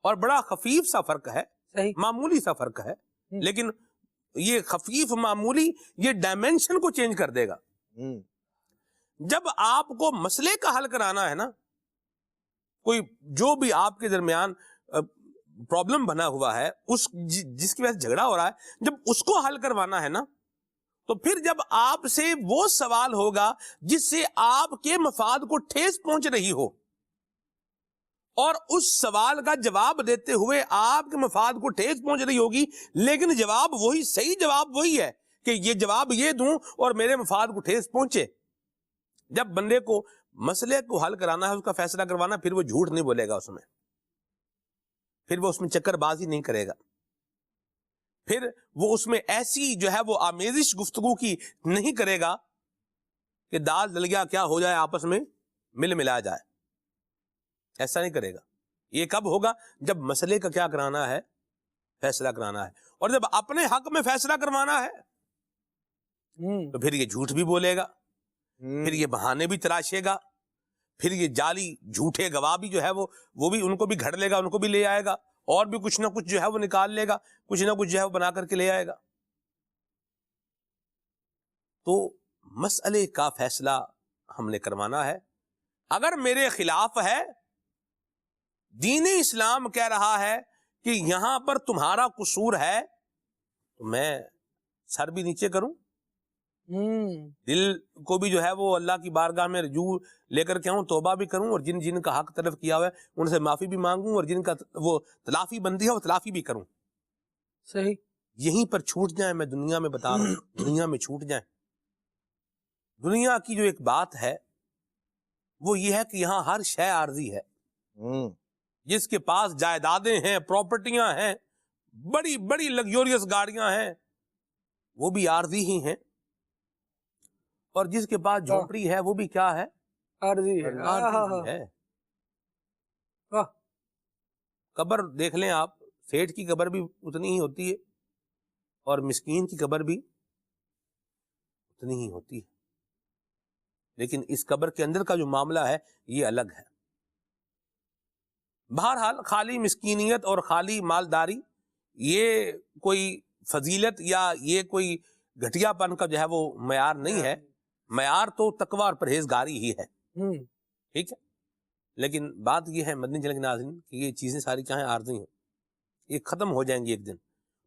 اور بڑا خفیف سا فرق ہے, صحیح, معمولی سا فرق ہے, لیکن یہ خفیف معمولی یہ ڈائمینشن کو چینج کر دے گا. جب آپ کو مسئلے کا حل کرانا ہے نا, کوئی جو بھی آپ کے درمیان پرابلم بنا ہوا ہے, اس جس کی وجہ سے جھگڑا ہو رہا ہے, جب اس کو حل کروانا ہے نا, تو پھر جب آپ سے وہ سوال ہوگا جس سے آپ کے مفاد کو ٹھیس پہنچ رہی ہو, اور اس سوال کا جواب دیتے ہوئے آپ کے مفاد کو ٹھیس پہنچ رہی ہوگی, لیکن جواب وہی, صحیح جواب وہی ہے کہ یہ جواب یہ دوں اور میرے مفاد کو ٹھیس پہنچے. جب بندے کو مسئلے کو حل کرانا ہے, اس کا فیصلہ کروانا, پھر وہ جھوٹ نہیں بولے گا اس میں, پھر وہ اس میں چکر بازی نہیں کرے گا, پھر وہ اس میں ایسی جو ہے وہ آمیزش گفتگو کی نہیں کرے گا کہ دال دلیا کیا ہو جائے, آپس میں مل ملا جائے. ایسا نہیں کرے گا. یہ کب ہوگا؟ جب مسئلے کا کیا کرانا ہے, فیصلہ کرانا ہے. اور جب اپنے حق میں فیصلہ کروانا ہے تو پھر یہ جھوٹ بھی بولے گا, پھر یہ بہانے بھی تراشے گا, پھر یہ جعلی جھوٹے گواہ بھی جو ہے وہ بھی ان کو بھی گھڑ لے گا, ان کو بھی لے آئے گا, اور بھی کچھ نہ کچھ جو ہے وہ نکال لے گا, کچھ نہ کچھ جو ہے وہ بنا کر کے لے آئے گا. تو مسئلے کا فیصلہ ہم نے کروانا ہے. اگر میرے خلاف ہے, دین اسلام کہہ رہا ہے کہ یہاں پر تمہارا قصور ہے, تو میں سر بھی نیچے کروں, دل کو بھی جو ہے وہ اللہ کی بارگاہ میں رجوع لے کر کے آؤں, توبہ بھی کروں, اور جن جن کا حق طلب کیا ہوا ہے ان سے معافی بھی مانگوں, اور جن کا وہ تلافی بندی ہے وہ تلافی بھی کروں. صحیح, یہیں پر چھوٹ جائیں. میں دنیا میں بتا رہا ہوں, دنیا میں چھوٹ جائیں. دنیا کی جو ایک بات ہے وہ یہ ہے کہ یہاں ہر شے عارضی ہے. جس کے پاس جائیدادیں ہیں, پراپرٹیاں ہیں, بڑی بڑی لگزوریس گاڑیاں ہیں, وہ بھی عارضی ہی ہیں, اور جس کے پاس جھونپڑی ہے وہ بھی کیا ہے, عارضی ہے. عارضی ہے. قبر دیکھ لیں آپ, سیٹھ کی قبر بھی اتنی ہی ہوتی ہے اور مسکین کی قبر بھی اتنی ہی ہوتی ہے, لیکن اس قبر کے اندر کا جو معاملہ ہے یہ الگ ہے. بہرحال خالی مسکینیت اور خالی مالداری یہ کوئی فضیلت یا یہ کوئی گھٹیا پن کا جو ہے وہ معیار نہیں ہے. معیار تو تقوی اور پرہیزگاری ہی ہے. ٹھیک ہے, لیکن بات یہ ہے مدنی چینل کے ناظرین کہ یہ چیزیں ساری چاہیں عارضی ہیں, یہ ختم ہو جائیں گی ایک دن.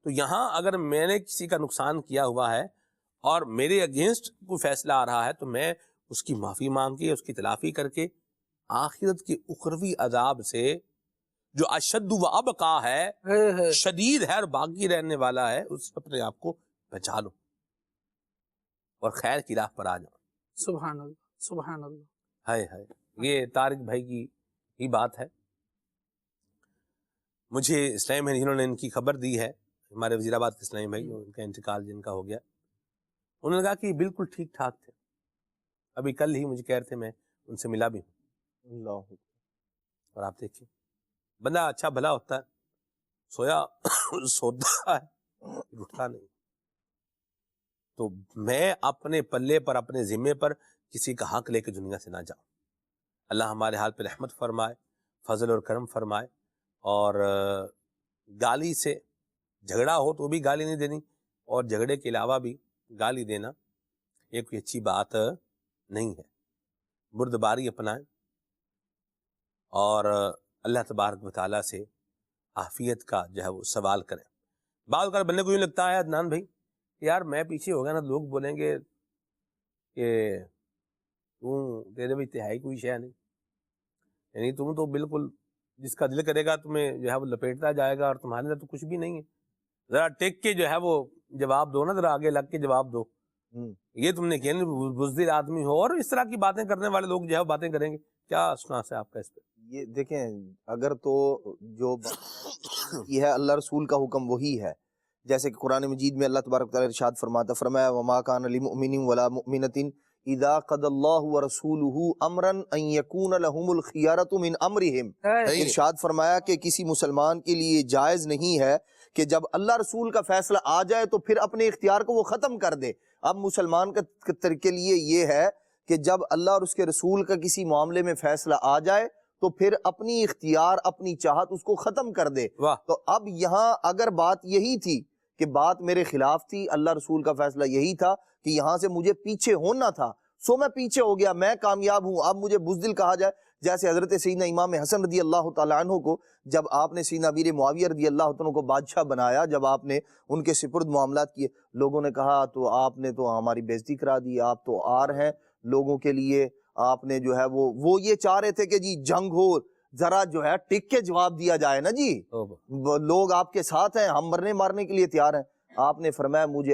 تو یہاں اگر میں نے کسی کا نقصان کیا ہوا ہے اور میرے اگینسٹ کوئی فیصلہ آ رہا ہے, تو میں اس کی معافی مانگ کے, اس کی تلافی کر کے, آخرت کے اخروی عذاب سے جو اشد و ابقا ہے, شدید ہے اور باقی رہنے والا ہے, اس سے اپنے آپ کو بچا لو اور خیر کی راہ پر آ جاؤ. سبحان اللہ, سبحان اللہ. ہائے ہائے, یہ طارق بھائی کی ہی بات ہے. مجھے اسلام بھائی جنہوں نے ان کی خبر دی ہے, ہمارے وزیر آباد کے اسلام بھائی, ان کا انتقال جن کا ہو گیا, انہوں نے کہا کہ یہ بالکل ٹھیک ٹھاک تھے. ابھی کل ہی مجھے کہہ رہے تھے, میں ان سے ملا بھی ہوں. اللہ, اور آپ دیکھیں بندہ اچھا بھلا ہوتا ہے, سویا سوتا ہے, اٹھتا نہیں. تو میں اپنے پلے پر, اپنے ذمے پر کسی کا حق لے کے دنیا سے نہ جاؤں. اللہ ہمارے حال پہ رحمت فرمائے, فضل اور کرم فرمائے. اور گالی سے جھگڑا ہو تو بھی گالی نہیں دینی, اور جھگڑے کے علاوہ بھی گالی دینا یہ کوئی اچھی بات نہیں ہے. بردباری اپنائیں اور اللہ تبارک و تعالیٰ سے عافیت کا جو ہے وہ سوال کریں. بعض اوقات بندے کو یوں لگتا ہے عدنان بھائی یار میں پیچھے ہو گیا نا, لوگ بولیں گے کہ تیرے بھی تہائی کوئی شے نہیں, یعنی تم تو بالکل جس کا دل کرے گا تمہیں جو ہے وہ لپیٹتا جائے گا, اور تمہارے اندر تو کچھ بھی نہیں ہے. ذرا ٹیک کے جو ہے وہ جواب دو نا, ذرا آگے لگ کے جواب دو. یہ تم نے کیا بزدل آدمی ہو، اور اس طرح کی باتیں کرنے والے لوگ جو ہے باتیں کریں گے. کیا سنا ہے آپ کا اس پہ؟ یہ دیکھیں، اگر تو جو یہ ہے اللہ رسول کا حکم وہی ہے، جیسے کہ قرآن مجید میں اللہ تبارک تعالیٰ ارشاد فرماتا، فرمایا وما کان لمؤمن ولا مؤمنۃ اذا قضى اللہ ورسولہ امرا ان یکون لهم الخیارۃ من امرہم. ارشاد فرمایا کہ کسی مسلمان کے لیے جائز نہیں ہے کہ جب اللہ رسول کا فیصلہ آ جائے تو پھر اپنے اختیار کو وہ ختم کر دے. اب مسلمان کے لیے یہ ہے کہ جب اللہ اور اس کے رسول کا کسی معاملے میں فیصلہ آ جائے تو پھر اپنی اختیار، اپنی چاہت اس کو ختم کر دے. تو اب یہاں اگر بات یہی تھی کہ بات میرے خلاف تھی، اللہ رسول کا فیصلہ یہی تھا کہ یہاں سے مجھے پیچھے ہونا تھا، سو میں پیچھے ہو گیا، میں کامیاب ہوں، اب مجھے بزدل کہا جائے. جیسے حضرت سیدنا امام حسن رضی اللہ تعالیٰ عنہ کو جب آپ نے سیدنا امیر معاویہ رضی اللہ عنہ کو بادشاہ بنایا، جب آپ نے ان کے سپرد معاملات کیے، لوگوں نے کہا تو آپ نے تو ہماری بےزتی کرا دی، آپ تو آر ہیں لوگوں کے لیے، آپ نے جو ہے وہ یہ چاہ رہے تھے کہ جی جنگ ہو، ذرا جو ہے ٹک کے جواب دیا جائے نا جی، لوگ آپ کے ساتھ ہیں، ہم مرنے مارنے کے لیے تیار ہیں. آپ نے فرمایا مجھے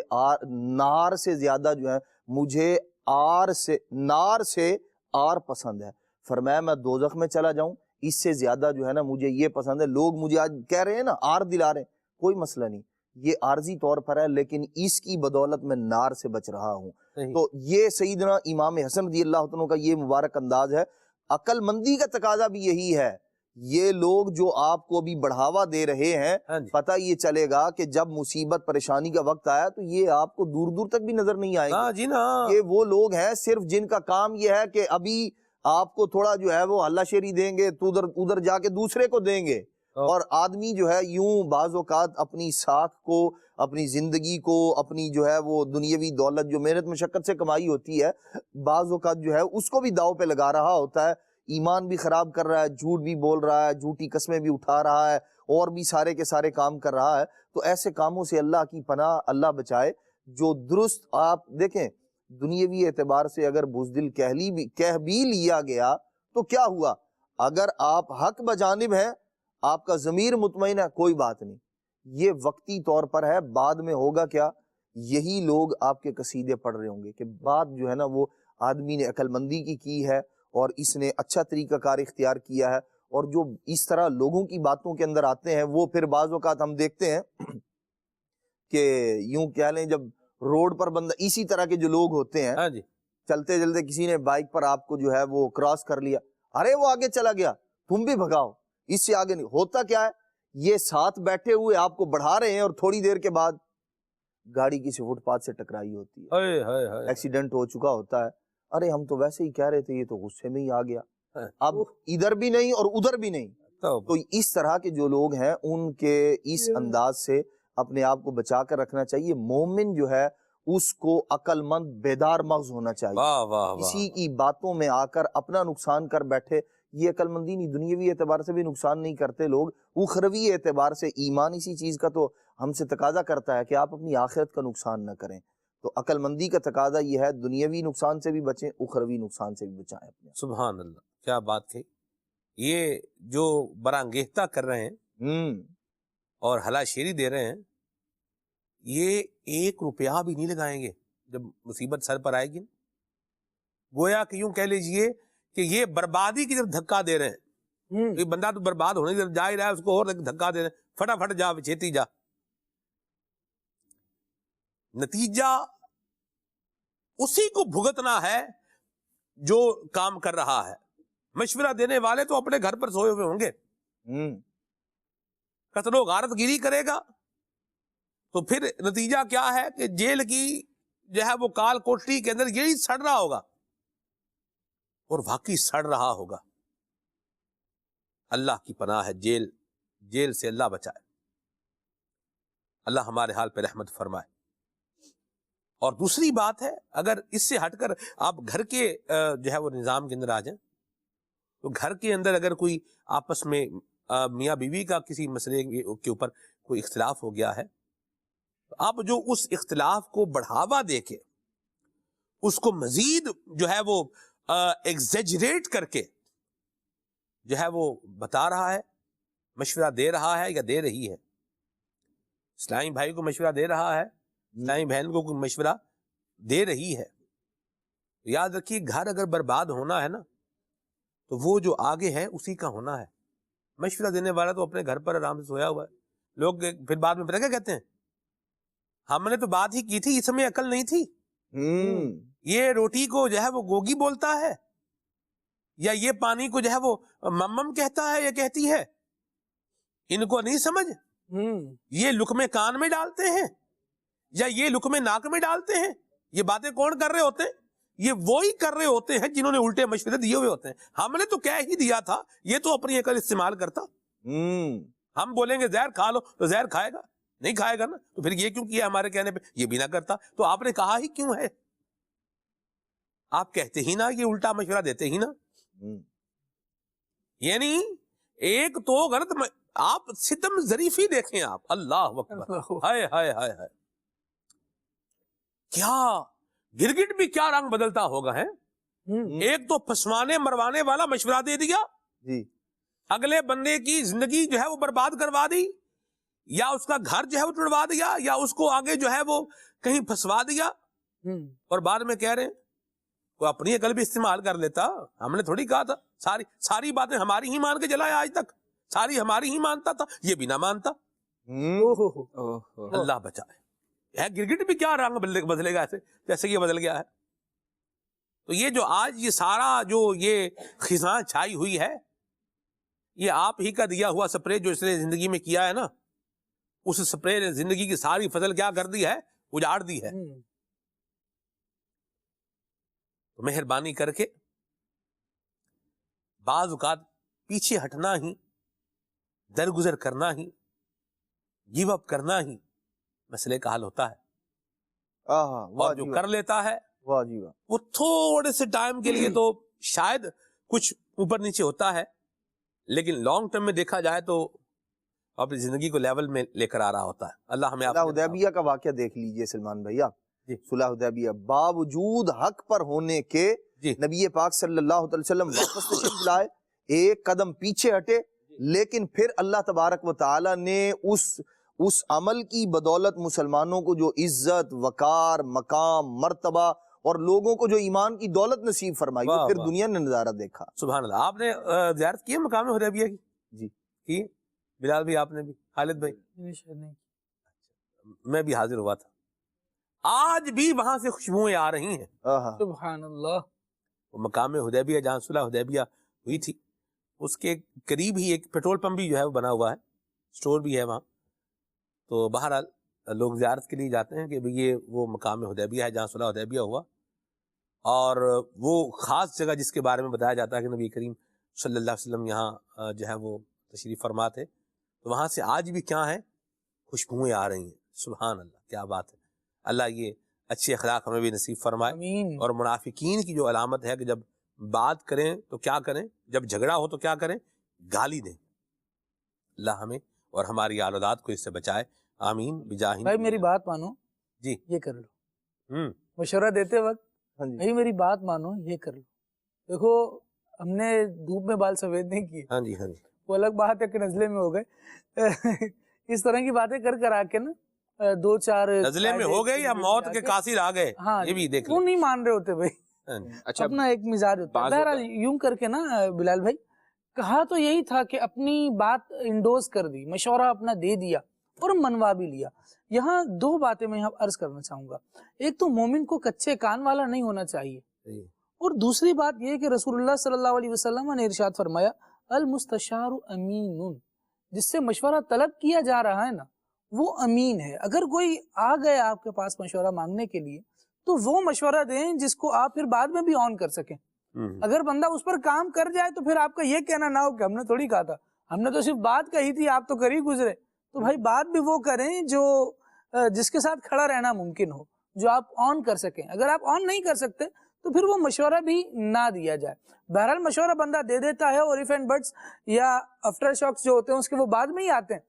نار سے زیادہ جو ہے مجھے نار سے آر پسند ہے. فرمایا میں دوزخ میں چلا جاؤں، اس سے زیادہ جو ہے نا مجھے یہ پسند ہے. لوگ مجھے آج کہہ رہے ہیں نا آر دلا رہے ہیں، کوئی مسئلہ نہیں، یہ عارضی طور پر ہے، لیکن اس کی بدولت میں نار سے بچ رہا ہوں. تو یہ سیدنا امام حسن رضی اللہ عنہ کا یہ مبارک انداز ہے. عقل مندی کا تقاضا بھی یہی ہے. یہ لوگ جو آپ کو بھی بڑھاوا دے رہے ہیں، پتہ یہ چلے گا کہ جب مصیبت پریشانی کا وقت آیا تو یہ آپ کو دور دور تک بھی نظر نہیں آئے گا. یہ وہ لوگ ہیں صرف جن کا کام یہ ہے کہ ابھی آپ کو تھوڑا جو ہے وہ ہلہ شیری دیں گے تو ادھر جا کے دوسرے کو دیں گے. اور آدمی جو ہے یوں بعض اوقات اپنی ساکھ کو، اپنی زندگی کو، اپنی جو ہے وہ دنیاوی دولت جو محنت مشقت سے کمائی ہوتی ہے، بعض اوقات جو ہے اس کو بھی داؤ پہ لگا رہا ہوتا ہے. ایمان بھی خراب کر رہا ہے، جھوٹ بھی بول رہا ہے، جھوٹی قسمیں بھی اٹھا رہا ہے، اور بھی سارے کے سارے کام کر رہا ہے. تو ایسے کاموں سے اللہ کی پناہ، اللہ بچائے. جو درست آپ دیکھیں دنیاوی اعتبار سے اگر بزدل کہہ بھی لیا گیا تو کیا ہوا؟ اگر آپ حق بجانب ہیں، آپ کا ضمیر مطمئن ہے، کوئی بات نہیں، یہ وقتی طور پر ہے. بعد میں ہوگا کیا؟ یہی لوگ آپ کے قصیدے پڑھ رہے ہوں گے کہ بات جو ہے نا وہ آدمی نے عقل مندی کی ہے اور اس نے اچھا طریقہ کار اختیار کیا ہے. اور جو اس طرح لوگوں کی باتوں کے اندر آتے ہیں وہ پھر بعض اوقات ہم دیکھتے ہیں کہ یوں کہہ لیں جب روڈ پر بندہ، اسی طرح کے جو لوگ ہوتے ہیں، چلتے چلتے کسی نے بائک پر آپ کو جو ہے وہ کراس کر لیا، ارے وہ آگے چلا گیا، تم بھی بھگاؤ، اس سے آگے نہیں. ہوتا کیا ہے؟ یہ ساتھ بیٹھے ہوئے آپ کو بڑھا رہے ہیں اور تھوڑی دیر کے بعد گاڑی کسی فٹ پاتھ سے ٹکرائی ہوتی ہے، ایکسیڈنٹ ہو چکا ہوتا ہے. ارے ہم تو ویسے ہی کہہ رہے تھے، یہ تو غصے میں ہی آ گیا، اب ادھر بھی نہیں اور ادھر بھی نہیں. تو اس طرح کے جو لوگ ہیں ان کے اس انداز سے اپنے آپ کو بچا کر رکھنا چاہیے. مومن جو ہے اس کو عقل مند بیدار مغز ہونا چاہیے. کسی کی باتوں میں آ کر اپنا نقصان کر بیٹھے، یہ عقل مندی نہیں. دنیاوی اعتبار سے بھی نقصان نہیں کرتے لوگ، اخروی اعتبار سے ایمان اسی چیز کا تو ہم سے تقاضا کرتا ہے کہ آپ اپنی آخرت کا نقصان نہ کریں. تو عقل مندی کا تقاضا یہ ہے دنیاوی نقصان سے بھی بچیں، اخروی نقصان سے بھی بچائیں اپنے. سبحان اللہ، کیا بات کہی. یہ جو برانگیختہ کر رہے ہیں اور ہلا شیری دے رہے ہیں، یہ 1 روپیہ بھی نہیں لگائیں گے جب مصیبت سر پر آئے گی. گویا کہ یوں کہہ لیجئے کہ یہ بربادی کی طرف دھکا دے رہے ہیں. یہ بندہ تو برباد ہونے کی طرف جا ہی رہا ہے، اس کو اور دھکا دے رہے ہیں، فٹافٹ جا، چھیتی جا. نتیجہ اسی کو بھگتنا ہے جو کام کر رہا ہے. مشورہ دینے والے تو اپنے گھر پر سوئے ہوئے ہوں گے. قتل و غارت گیری کرے گا تو پھر نتیجہ کیا ہے کہ جیل کی جو ہے وہ کال کوٹری کے اندر یہی سڑ رہا ہوگا، اور واقعی سڑ رہا ہوگا. اللہ کی پناہ ہے، جیل سے اللہ بچائے. اللہ ہمارے حال پہ رحمت فرمائے. اور دوسری بات ہے، اگر اس سے ہٹ کر آپ گھر کے جو ہے وہ نظام کے اندر آ جائیں تو گھر کے اندر اگر کوئی آپس میں میاں بیوی کا کسی مسئلے کے اوپر کوئی اختلاف ہو گیا ہے، تو آپ جو اس اختلاف کو بڑھاوا دے کے اس کو مزید جو ہے وہ ایگزیجریٹ کر کے جو ہے وہ بتا رہا ہے، مشورہ دے رہا ہے یا دے رہی ہے، اسلامی بھائی کو مشورہ دے رہا ہے، اسلامی بہن کو کوئی مشورہ دے رہی ہے. یاد رکھیے گھر اگر برباد ہونا ہے نا تو وہ جو آگے ہے اسی کا ہونا ہے. مشورہ دینے والا تو اپنے گھر پر آرام سے سویا ہوا ہے. لوگ پھر بعد میں پتہ کیا کہتے ہیں, ہم نے تو بات ہی کی تھی, اس میں عقل نہیں تھی. یہ روٹی کو جو ہے وہ گوگی بولتا ہے, یا یہ پانی کو جو ہے وہ ممم کہتا ہے یا کہتی ہے, ان کو نہیں سمجھ. یہ لقمے کان میں ڈالتے ہیں یا یہ لقمے ناک میں ڈالتے ہیں. یہ باتیں کون کر رہے ہوتے ہیں؟ یہ وہی کر رہے ہوتے ہیں جنہوں نے الٹے مشورے دیے ہوئے ہوتے ہیں. ہم نے تو کہہ ہی دیا تھا, یہ تو اپنی عقل استعمال کرتا. ہم بولیں گے زہر کھا لو تو زہر کھائے گا, نہیں کھائے گا نا, تو پھر یہ کیوں کیا ہمارے کہنے پہ, یہ بھی نہ کرتا تو آپ نے کہا ہی کیوں ہے؟ آپ کہتے ہی نا, یہ الٹا مشورہ دیتے ہی نا. یعنی ایک تو غلط آپ ستم ظریفی دیکھیں آپ, اللہ اکبر, ہائے ہائے ہائے ہائے, کیا گرگٹ بھی کیا رنگ بدلتا ہوگا ہے. ایک تو پھسوانے مروانے والا مشورہ دے دیا, اگلے بندے کی زندگی جو ہے وہ برباد کروا دی, یا اس کا گھر جو ہے وہ توڑوا دیا, یا اس کو آگے جو ہے وہ کہیں پھنسوا دیا, اور بعد میں کہہ رہے ہیں وہ اپنی عقل بھی استعمال کر لیتا. ہم نے تھوڑی کہا تھا ساری باتیں ہماری ہی مان کے چلایا, آج تک ساری ہماری ہی مانتا تھا, یہ بھی نہ مانتا. اللہ بچائے. گرگٹ بھی کیا رنگ بدلے گا ایسے جیسے یہ بدل گیا ہے. تو یہ جو آج یہ سارا جو یہ خزاں چھائی ہوئی ہے, یہ آپ ہی کا دیا ہوا سپرے جو اس نے زندگی میں کیا ہے نا, اس سپرے نے زندگی کی ساری فصل کیا کر دی ہے, اجاڑ دی ہے. تو مہربانی کر کے بعض اوقات پیچھے ہٹنا ہی, درگزر کرنا ہی, گیو اپ کرنا ہی مسئلے کا حل ہوتا ہے. اور جو کر لیتا ہے وہ تھوڑے سے ٹائم کے لیے تو شاید کچھ اوپر نیچے ہوتا ہے, لیکن لانگ ٹرم میں دیکھا جائے تو اپنی زندگی کو لیول میں لے کر آ رہا ہوتا ہے. اللہ ہمیں صلح حدیبیہ کا واقعہ دیکھ لیجئے سلمان بھیا. صلح حدیبیہ باوجود حق پر ہونے کے نبی پاک صلی اللہ علیہ وسلم واپس تشریف لائے, ایک قدم پیچھے ہٹے, لیکن پھر اللہ تبارک و تعالی نے اس عمل کی بدولت مسلمانوں کو جو عزت, وقار, مقام, مرتبہ اور لوگوں کو جو ایمان کی دولت نصیب فرمائی, وہ پھر دنیا نے نظارہ دیکھا. سبحان اللہ. آپ نے زیارت کی ہے مقام حدیبیہ کی؟ جی کی. بلال بھی آپ نے بھی, خالد بھائی؟ میں بھی حاضر ہوا تھا. آج بھی وہاں سے خوشبوئیں آ رہی ہیں. سبحان اللہ. وہ مقام حدیبیہ جہاں صلح حدیبیہ ہوئی تھی, اس کے قریب ہی ایک پیٹرول پمپ بھی جو ہے وہ بنا ہوا ہے, سٹور بھی ہے وہاں. تو بہرحال لوگ زیارت کے لیے جاتے ہیں کہ یہ وہ مقام حدیبیہ ہے جہاں صلح حدیبیہ ہوا, اور وہ خاص جگہ جس کے بارے میں بتایا جاتا ہے کہ نبی کریم صلی اللہ علیہ وسلم یہاں جو ہے وہ تشریف فرما تھے. تو وہاں سے آج بھی کیا ہے, خوشبوئیں آ رہی ہیں. سبحان اللہ, کیا بات ہے. اللہ یہ اچھے اخلاق ہمیں بھی نصیب فرمائے. اور منافقین کی جو علامت ہے کہ جب بات کریں تو کیا کریں, جب جھگڑا ہو تو کیا کریں, گالی دیں. اللہ ہمیں اور ہماری اولاد کو اس سے بچائے, آمین بجاہ. بھائی میری بات مانو, جی یہ کر لو. مشورہ دیتے وقت بھائی میری بات مانو, یہ کر لو. دیکھو ہم نے دھوپ میں بال سفید نہیں کیے. ہاں جی, ہاں جی, وہ الگ بات ہے کہ نزلے میں ہو گئے. اس طرح کی باتیں کر آ کے نا, دو چار نزلے میں ہو گئے یا موت کے قاصر آ گئے, یہ بھی دیکھ وہ نہیں مان رہے ہوتے بھائی. اچھا, اپنا ایک مزاج ہوتا ہے. بہرحال یوں کر کے نا بلال بھائی, کہا تو یہی تھا کہ اپنی بات انڈوز کر دی, مشورہ اپنا دے دیا اور منوا بھی لیا. یہاں دو باتیں میں عرض کرنا چاہوں گا. ایک تو مومن کو کچے کان والا نہیں ہونا چاہیے, اور دوسری بات یہ کہ رسول اللہ صلی اللہ علیہ وسلم نے ارشاد فرمایا المستشار امین, جس سے مشورہ طلب کیا جا رہا ہے نا وہ امین ہے. اگر کوئی آ گئے آپ کے پاس مشورہ مانگنے کے لیے تو وہ مشورہ دیں جس کو آپ پھر بعد میں بھی آن کر سکیں. اگر بندہ اس پر کام کر جائے تو پھر آپ کا یہ کہنا نہ ہو کہ ہم نے تھوڑی کہا تھا, ہم نے تو صرف بات کہی تھی, آپ تو کر ہی گزرے. تو بھائی بات بھی وہ کریں جو جس کے ساتھ کھڑا رہنا ممکن ہو, جو آپ آن کر سکیں. اگر آپ آن نہیں کر سکتے تو پھر وہ مشورہ بھی نہ دیا جائے. بہرحال مشورہ بندہ دے دیتا ہے, اور ایف اینڈ بٹس یا آفٹر شاکس جو ہوتے ہیں اس کے وہ بعد میں ہی آتے ہیں.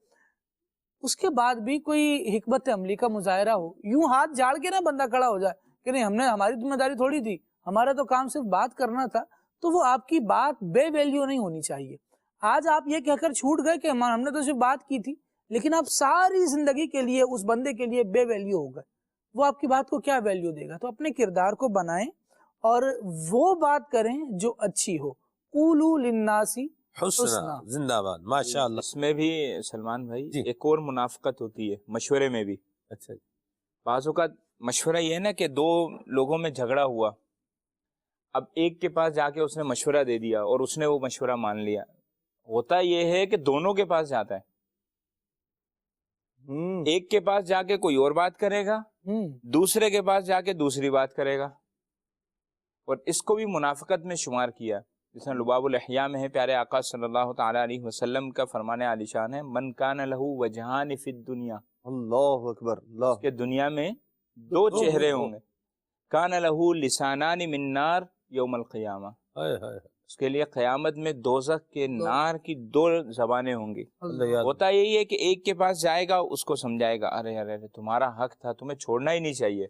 اس کے بعد بھی کوئی حکمت عملی کا مظاہرہ ہو, یوں ہاتھ جاڑ کے نہ بندہ کھڑا ہو جائے کہ نہیں ہماری ذمہ داری تھوڑی تھی, ہمارا تو کام صرف بات کرنا تھا, تو وہ آپ کی بات بے ویلیو نہیں ہونی چاہیے. آج آپ یہ کہہ کر چھوٹ گئے کہ ہم نے تو صرف بات کی تھی, لیکن آپ ساری زندگی کے لیے اس بندے کے لیے بے ویلیو ہو گئے. وہ آپ کی بات کو کیا ویلیو دے گا. تو اپنے کردار کو بنائیں اور وہ بات کریں جو اچھی ہو. قولوا للناس حسنا، زندہ باد، ماشاء اللہ. اس میں بھی سلمان بھائی جی. ایک اور منافقت ہوتی ہے مشورے میں بھی. اچھا جی. بعض اوقات مشورہ یہ ہے نا کہ دو لوگوں میں جھگڑا ہوا، اب ایک کے پاس جا کے اس نے مشورہ دے دیا اور اس نے وہ مشورہ مان لیا. ہوتا یہ ہے کہ دونوں کے پاس جاتا ہے، ایک کے پاس جا کے کوئی اور بات کرے گا، دوسرے کے پاس جا کے دوسری بات کرے گا، اور اس کو بھی منافقت میں شمار کیا. جس میں لباب الاحیاء میں ہے، پیارے آقا صلی اللہ تعالی علیہ وسلم کا فرمان عالی شان ہے، من کان لہ وجہان فی الدنیا، اللہ اکبر، اللہ کہ دنیا میں دو چہرے ہوں گے. کان لہ لسانان من نار یوم القیامہ، اس کے لیے قیامت میں دوزخ کے نار کی دو زبانیں ہوں گی. ہوتا یہی ہے کہ ایک کے پاس جائے گا، اس کو سمجھائے گا، ارے ارے تمہارا حق تھا، تمہیں چھوڑنا ہی نہیں چاہیے،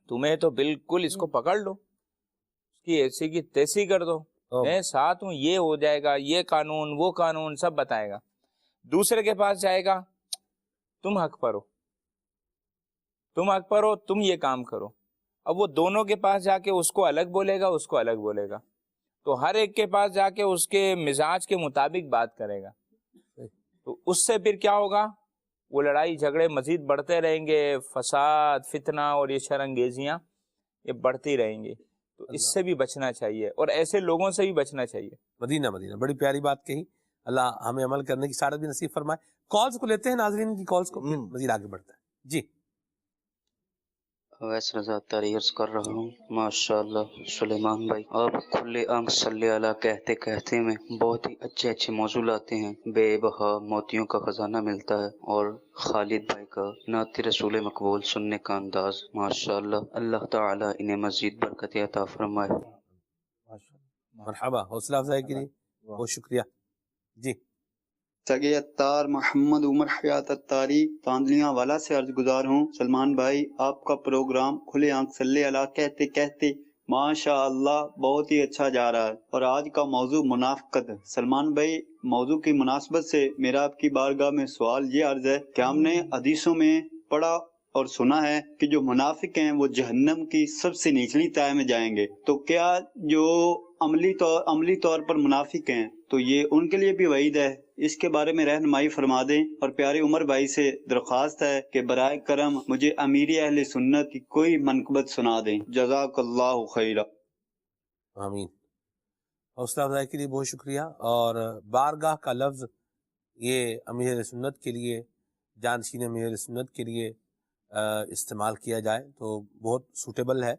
تمہیں تو بالکل اس کو پکڑ لو، اس کی ایسی کی تیسی کر دو، میں ساتھ ہوں، یہ ہو جائے گا، یہ قانون وہ قانون سب بتائے گا. دوسرے کے پاس جائے گا، تم حق پر ہو، تم حق پر ہو، تم یہ کام کرو. اب وہ دونوں کے پاس جا کے اس کو الگ بولے گا، اس کو الگ بولے گا، تو ہر ایک کے پاس جا کے اس کے مزاج کے مطابق بات کرے گا. تو اس سے پھر کیا ہوگا، وہ لڑائی جھگڑے مزید بڑھتے رہیں گے، فساد فتنہ اور یہ شرانگیزیاں یہ بڑھتی رہیں گی. تو اس سے بھی بچنا چاہیے اور ایسے لوگوں سے بھی بچنا چاہیے. مدینہ مدینہ، بڑی پیاری بات کہی. اللہ ہمیں عمل کرنے کی سعادت بھی نصیب فرمائے. کالز کو لیتے ہیں ناظرین کی کالز کو، پھر مزید آگے بڑھتا ہے. جی اویس رضا عرض کر رہا ہوں. ماشاءاللہ سلیمان بھائی، آپ کھلے آنکھ صلی اللہ کہتے کہتے میں بہت ہی اچھے اچھے موضوع لاتے ہیں، بے بہا موتیوں کا خزانہ ملتا ہے، اور خالد بھائی کا نعت رسول مقبول سننے کا انداز ماشاءاللہ، اللہ تعالی انہیں مزید برکت عطا فرمائے. مرحبا، حوصلہ افزائی کے لیے بہت شکریہ. جی سگے اتار محمد عمر حیات اتاری تاندلیاں والا سے عرض گزار ہوں. سلمان بھائی، آپ کا پروگرام کھلے آنکھ صلی اللہ کہتے کہتے ماشاء اللہ بہت ہی اچھا جا رہا ہے، اور آج کا موضوع منافقت ہے. سلمان بھائی، موضوع کی مناسبت سے میرا آپ کی بارگاہ میں سوال یہ عرض ہے کہ ہم نے حدیثوں میں پڑھا اور سنا ہے کہ جو منافق ہیں وہ جہنم کی سب سے نچلی تہہ میں جائیں گے. تو کیا جو عملی طور پر منافق ہیں تو یہ ان کے لیے بھی وعید ہے؟ اس کے بارے میں رہنمائی فرما دیں. اور پیارے عمر بھائی سے درخواست ہے کہ برائے کرم مجھے امیر اہل سنت کی کوئی منقبت سنا دیں. جزاک اللہ خیرہ. آمین. حوصلہ افزائی کے لیے بہت شکریہ. اور بارگاہ کا لفظ یہ امیر اہل سنت کے لیے، جانشین امیر اہل سنت کے لیے استعمال کیا جائے تو بہت سوٹیبل ہے.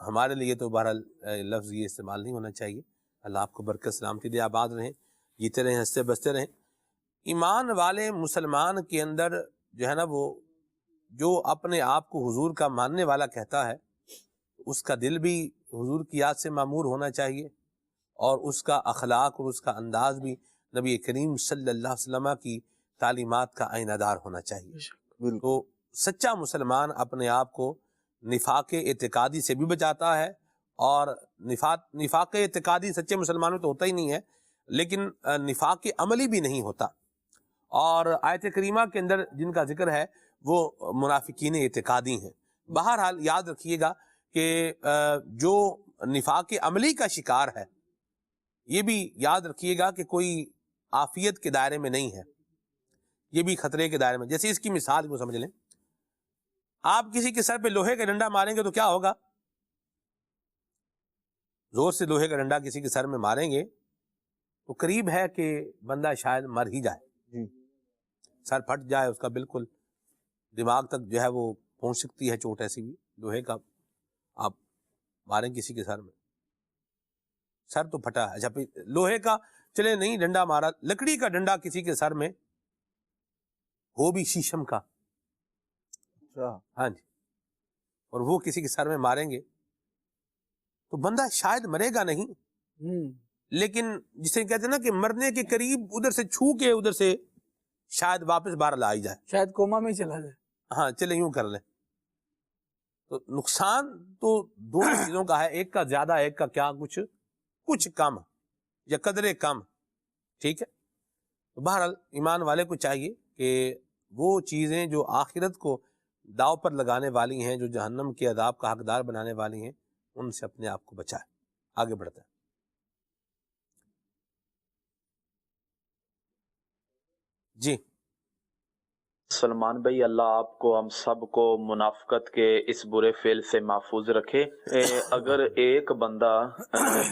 ہمارے لیے تو بہرحال لفظ یہ استعمال نہیں ہونا چاہیے. اللہ آپ کو برکت سلامتی دے، آباد رہیں، جیتے رہیں، ہنستے بستے رہیں. ایمان والے مسلمان کے اندر جو ہے نا، وہ جو اپنے آپ کو حضور کا ماننے والا کہتا ہے، اس کا دل بھی حضور کی یاد سے معمور ہونا چاہیے، اور اس کا اخلاق اور اس کا انداز بھی نبی کریم صلی اللہ علیہ وسلم کی تعلیمات کا آئینہ دار ہونا چاہیے. تو سچا مسلمان اپنے آپ کو نفاق اعتقادی سے بھی بچاتا ہے، اور نفاق اعتقادی سچے مسلمانوں تو ہوتا ہی نہیں ہے، لیکن نفاق عملی بھی نہیں ہوتا. اور آیت کریمہ کے اندر جن کا ذکر ہے وہ منافقین اعتقادی ہیں. بہرحال یاد رکھیے گا کہ جو نفاق عملی کا شکار ہے، یہ بھی یاد رکھیے گا کہ کوئی عافیت کے دائرے میں نہیں ہے، یہ بھی خطرے کے دائرے میں. جیسے اس کی مثال کو سمجھ لیں، آپ کسی کے سر پہ لوہے کا ڈنڈا ماریں گے تو کیا ہوگا؟ زور سے لوہے کا ڈنڈا کسی کے سر میں ماریں گے تو قریب ہے کہ بندہ شاید مر ہی جائے، سر پھٹ جائے اس کا، بالکل دماغ تک جو ہے وہ پہنچ سکتی ہے چوٹ. ایسی بھی لوہے کا آپ ماریں کسی کے سر میں، سر تو پھٹا ہے. اچھا پھر لوہے کا چلے نہیں ڈنڈا مارا، لکڑی کا ڈنڈا کسی کے سر میں، وہ بھی شیشم کا، ہاں جی، اور وہ کسی کے سر میں ماریں گے تو بندہ شاید مرے گا نہیں، لیکن جسے کہتے ہیں نا کہ مرنے کے قریب ادھر سے چھو کے ادھر سے شاید واپس باہر لا ہی جائے، شاید کوما میں چلا جائے. ہاں چلے یوں کر لیں. تو نقصان تو دونوں چیزوں کا ہے، ایک کا زیادہ، ایک کا کیا کچھ کم یا قدرے کم. ٹھیک ہے. تو بہرحال ایمان والے کو چاہیے کہ وہ چیزیں جو آخرت کو داؤ پر لگانے والی ہیں، جو جہنم کے عذاب کا حقدار بنانے والی ہیں، ان سے اپنے آپ کو بچائے. آگے بڑھتے ہیں. جی سلمان بھائی، اللہ آپ کو ہم سب کو منافقت کے اس برے فعل سے محفوظ رکھے. اگر ایک بندہ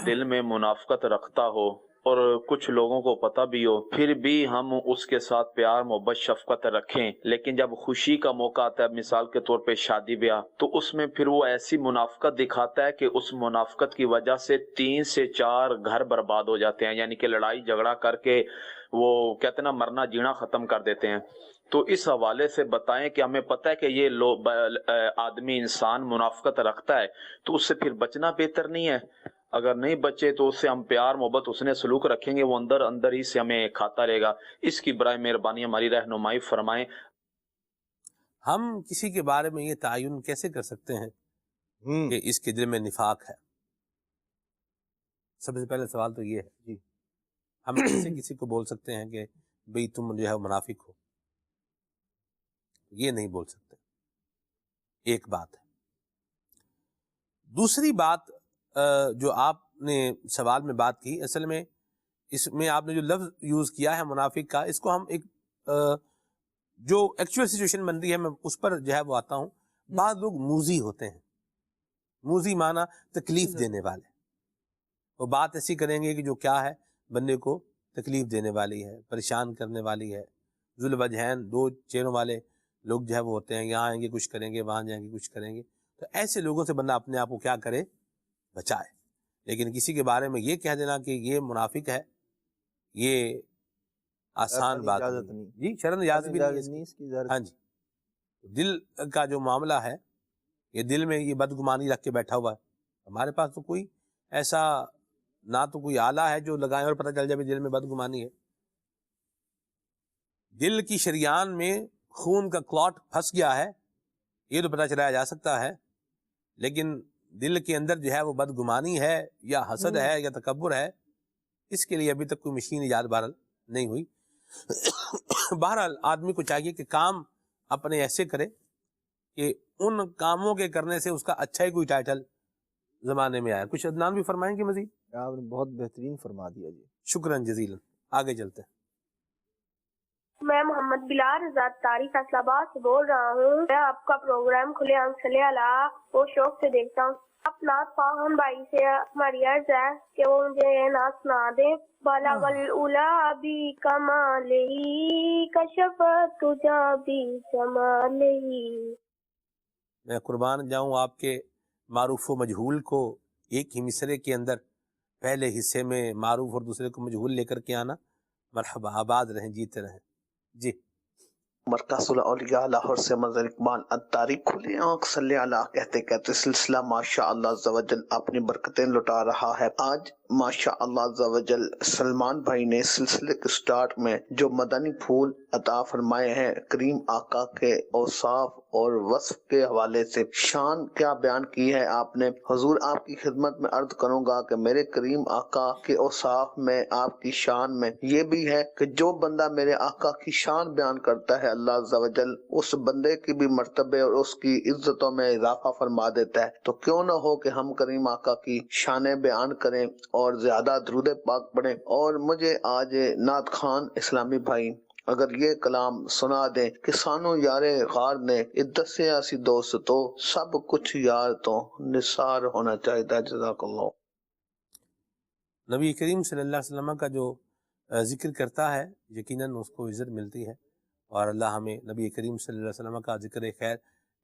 دل میں منافقت رکھتا ہو اور کچھ لوگوں کو پتہ بھی ہو، پھر بھی ہم اس کے ساتھ پیار محبت شفقت رکھیں، لیکن جب خوشی کا موقع آتا ہے، مثال کے طور پہ شادی بیاہ، تو اس میں پھر وہ ایسی منافقت دکھاتا ہے کہ اس منافقت کی وجہ سے 3 سے 4 گھر برباد ہو جاتے ہیں، یعنی کہ لڑائی جھگڑا کر کے وہ کہتے ہیں نا مرنا جینا ختم کر دیتے ہیں. تو اس حوالے سے بتائیں کہ ہمیں پتہ ہے کہ یہ آدمی انسان منافقت رکھتا ہے، تو اس سے پھر بچنا بہتر نہیں ہے؟ اگر نہیں بچے تو اس سے ہم پیار محبت اس نے سلوک رکھیں گے، وہ اندر اندر ہی سے ہمیں کھاتا رہے گا. اس کی برائے مہربانی ہماری رہنمائی فرمائیں. ہم کسی کے بارے میں یہ تعین کیسے کر سکتے ہیں کہ اس کے دل میں نفاق ہے؟ سب سے پہلے سوال تو یہ ہے جی، ہم کیسے کسی کو بول سکتے ہیں کہ بھئی تم جو ہے منافق ہو؟ یہ نہیں بول سکتے. ایک بات ہے. دوسری بات جو آپ نے سوال میں بات کی، اصل میں اس میں آپ نے جو لفظ یوز کیا ہے منافق کا، اس کو ہم ایک جو ایکچوئل سچویشن بن رہی ہے میں اس پر جو ہے وہ آتا ہوں. بعض لوگ موذی ہوتے ہیں. موذی معنی تکلیف دینے والے. وہ بات ایسی کریں گے کہ جو کیا ہے، بندے کو تکلیف دینے والی ہے، پریشان کرنے والی ہے. ذو الوجہین، 2 چہروں والے لوگ جو ہے وہ ہوتے ہیں، یہاں آئیں گے کچھ کریں گے، وہاں جائیں گے کچھ کریں گے. تو ایسے لوگوں سے بندہ اپنے آپ کو کیا کرے؟ بچائے. لیکن کسی کے بارے میں یہ کہہ دینا کہ یہ منافق ہے، یہ آسان بات نہیں. جی شرن اجازت بھی نہیں ہے. ہاں جی، دل کا جو معاملہ ہے، یہ دل میں یہ بدگمانی رکھ کے بیٹھا ہوا ہے. ہمارے پاس تو کوئی ایسا نہ تو کوئی آلہ ہے جو لگائیں اور پتہ چل جائے دل میں بدگمانی ہے. دل کی شریان میں خون کا کلاٹ پھنس گیا ہے، یہ تو پتہ چلایا جا سکتا ہے. لیکن دل کے اندر جو ہے وہ بدگمانی ہے یا حسد ہے یا تکبر ہے، اس کے لیے ابھی تک کوئی مشین ایجاد بہرحال نہیں ہوئی. بہرحال آدمی کو چاہیے کہ کام اپنے ایسے کرے کہ ان کاموں کے کرنے سے اس کا اچھا ہی کوئی ٹائٹل زمانے میں آیا. کچھ عدنان بھی فرمائیں گے مزید؟ آپ نے بہت بہترین فرما دیا جی. شکراً جزیلا. آگے چلتے ہیں. میں محمد بلال رضا تاریخ فیصل آباد سے بول رہا ہوں. میں آپ کا پروگرام کھلے آنکھ صلی اللہ وہ شوق سے دیکھتا ہوں. آپ نعت فاہم بھائی سے ہماری عرض ہے کہ وہ مجھے یہ نعت سنا دیں. بلغ العلا بکمالہ کشف تجا بجمالہ. میں قربان جاؤں آپ کے معروف و مجہول کو ایک ہی مصرے کے اندر پہلے حصے میں معروف اور دوسرے کو مجہول لے کر کے آنا. مرحبا، آباد رہیں، جیتے رہیں. جی مرکز الاولیاء لاہور سے مظہر اقبال اتاری کھلے آنکھ صلی اللہ کہتے کہتے سلسلہ ماشاء اللہ عز و جل اپنی برکتیں لٹا رہا ہے. آج ماشاء اللہ عز و جل سلمان بھائی نے سلسلے کے سٹارٹ میں جو مدنی پھول عطا فرمائے ہیں، کریم آقا کے اوصاف اور وصف کے حوالے سے شان کیا بیان کی ہے آپ نے. حضور آپ کی خدمت میں عرض کروں گا کہ میرے کریم آقا کے اوصاف میں، آپ کی شان میں یہ بھی ہے کہ جو بندہ میرے آقا کی شان بیان کرتا ہے، اللہ عز و جل اس بندے کی بھی مرتبے اور اس کی عزتوں میں اضافہ فرما دیتا ہے. تو کیوں نہ ہو کہ ہم کریم آقا کی شانیں بیان کریں اور زیادہ درود پاک پڑھیں. اور مجھے آج نعت خان اسلامی بھائی اگر یہ کلام سنا دیں کہ سانو یار غار نے عدت سے ایسی دوست تو سب کچھ یار تو نثار ہونا چاہیے. جزاک اللہ. نبی کریم صلی اللہ علیہ وسلم کا جو ذکر کرتا ہے یقیناً اس کو عزت ملتی ہے، اور اللہ ہمیں نبی کریم صلی اللہ علیہ وسلم کا ذکر خیر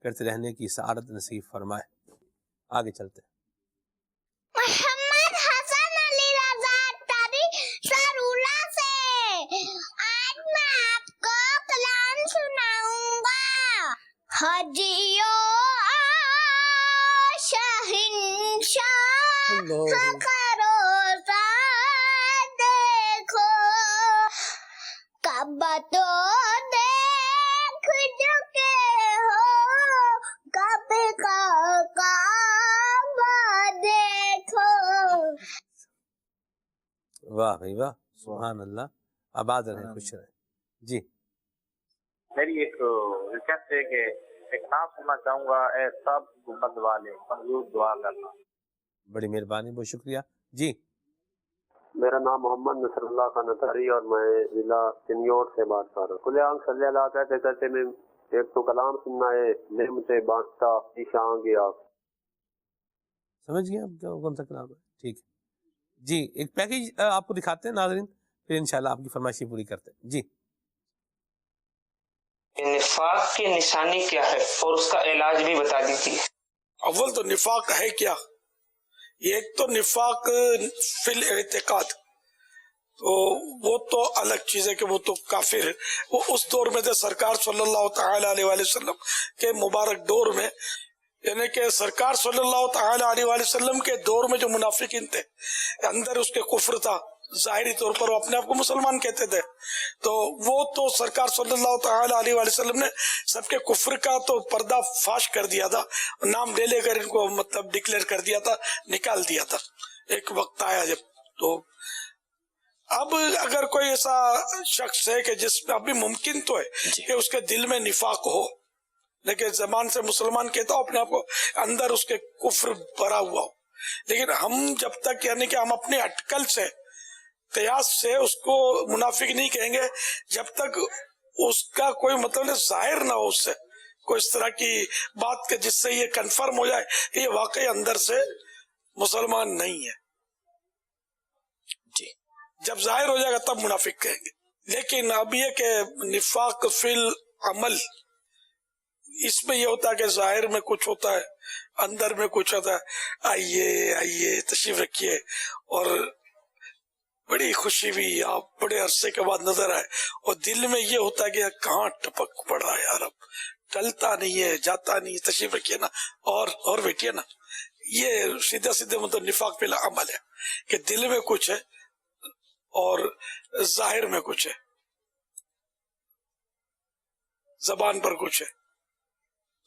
کرتے رہنے کی سعادت نصیب فرمائے. آگے چلتے ہیں. محمد حسن علی رضا تاری سرولہ سے آج میں آپ کو کلام سناؤں گا. حجیو شہنشاہ روزہ دیکھو کعبہ تو دیکھ چکے ہو، کعبے کا کعبہ دیکھو. واہ بھائی واہ، سبحان اللہ. آباد رہیں، خوش رہیں. جی میری ایک ریکویسٹ ہے کہ ایک نام سننا چاہوں گا، اے سب گنبد والے منظور دعا کرنا۔ بڑی مہربانی، بہت شکریہ جی۔ میرا نام محمد نصر اللہ خان اطہری اور میں ضلع سنیور سے بات کر رہا ہوں۔ کھلے عام صلی اللہ کہتے کہتے میں ایک تو کلام سننا ہے، نعمتیں بانٹتا ایشاں گیا۔ سمجھ گئے آپ کون سا کلام ہے؟ ٹھیک ہے جی، ایک پیکیج آپ کو دکھاتے ہیں ناظرین، پھر انشاءاللہ آپ کی فرمائشی پوری کرتے ہیں جی۔ نفاق کی نشانی کیا ہے اور اس کا علاج بھی بتا دیجیے۔ اول تو نفاق ہے کیا؟ ایک تو نفاق فی الاعتقاد، تو وہ تو الگ چیز ہے کہ وہ تو کافر ہے۔ وہ اس دور میں تھے سرکار صلی اللہ تعالی علیہ وآلہ وسلم کے مبارک دور میں، یعنی کہ سرکار صلی اللہ تعالی علیہ وآلہ وسلم کے دور میں جو منافقین تھے، اندر اس کے کفر تھا، ظاہری طور پر وہ اپنے آپ کو مسلمان کہتے تھے، تو وہ تو سرکار صلی اللہ تعالی علیہ وآلہ وسلم نے سب کے کفر کا تو پردہ فاش کر دیا تھا، نام لے کر ان کو مطلب ڈکلیئر کر دیا تھا، نکال دیا تھا۔ ایک وقت آیا جب، تو اب اگر کوئی ایسا شخص ہے کہ جس میں ابھی ممکن تو ہے کہ اس کے دل میں نفاق ہو، لیکن زبان سے مسلمان کہتا ہو، اپنے آپ کو اندر اس کے کفر بھرا ہوا ہو، لیکن ہم جب تک یعنی کہ ہم اپنی اٹکل سے قیاس سے اس کو منافق نہیں کہیں گے جب تک اس کا کوئی مطلب ظاہر نہ ہو، اس سے کوئی اس طرح کی بات کہ جس سے یہ کنفرم ہو جائے کہ یہ واقعی اندر سے مسلمان نہیں ہے جی۔ جب ظاہر ہو جائے گا تب منافق کہیں گے۔ لیکن اب یہ کہ نفاق فی العمل، اس میں یہ ہوتا ہے کہ ظاہر میں کچھ ہوتا ہے، اندر میں کچھ ہوتا ہے، آئیے تشریف رکھیے، اور بڑی خوشی بھی آپ بڑے عرصے کے بعد نظر آئے، اور دل میں یہ ہوتا ہے کہ کہاں ٹپک پڑا یار، اب ٹلتا نہیں ہے، جاتا نہیں، تشریف رکھیے نا اور بیٹھیے نا۔ یہ سیدھے سیدھے مطلب نفاق پہ عمل ہے کہ دل میں کچھ ہے اور ظاہر میں کچھ ہے، زبان پر کچھ ہے،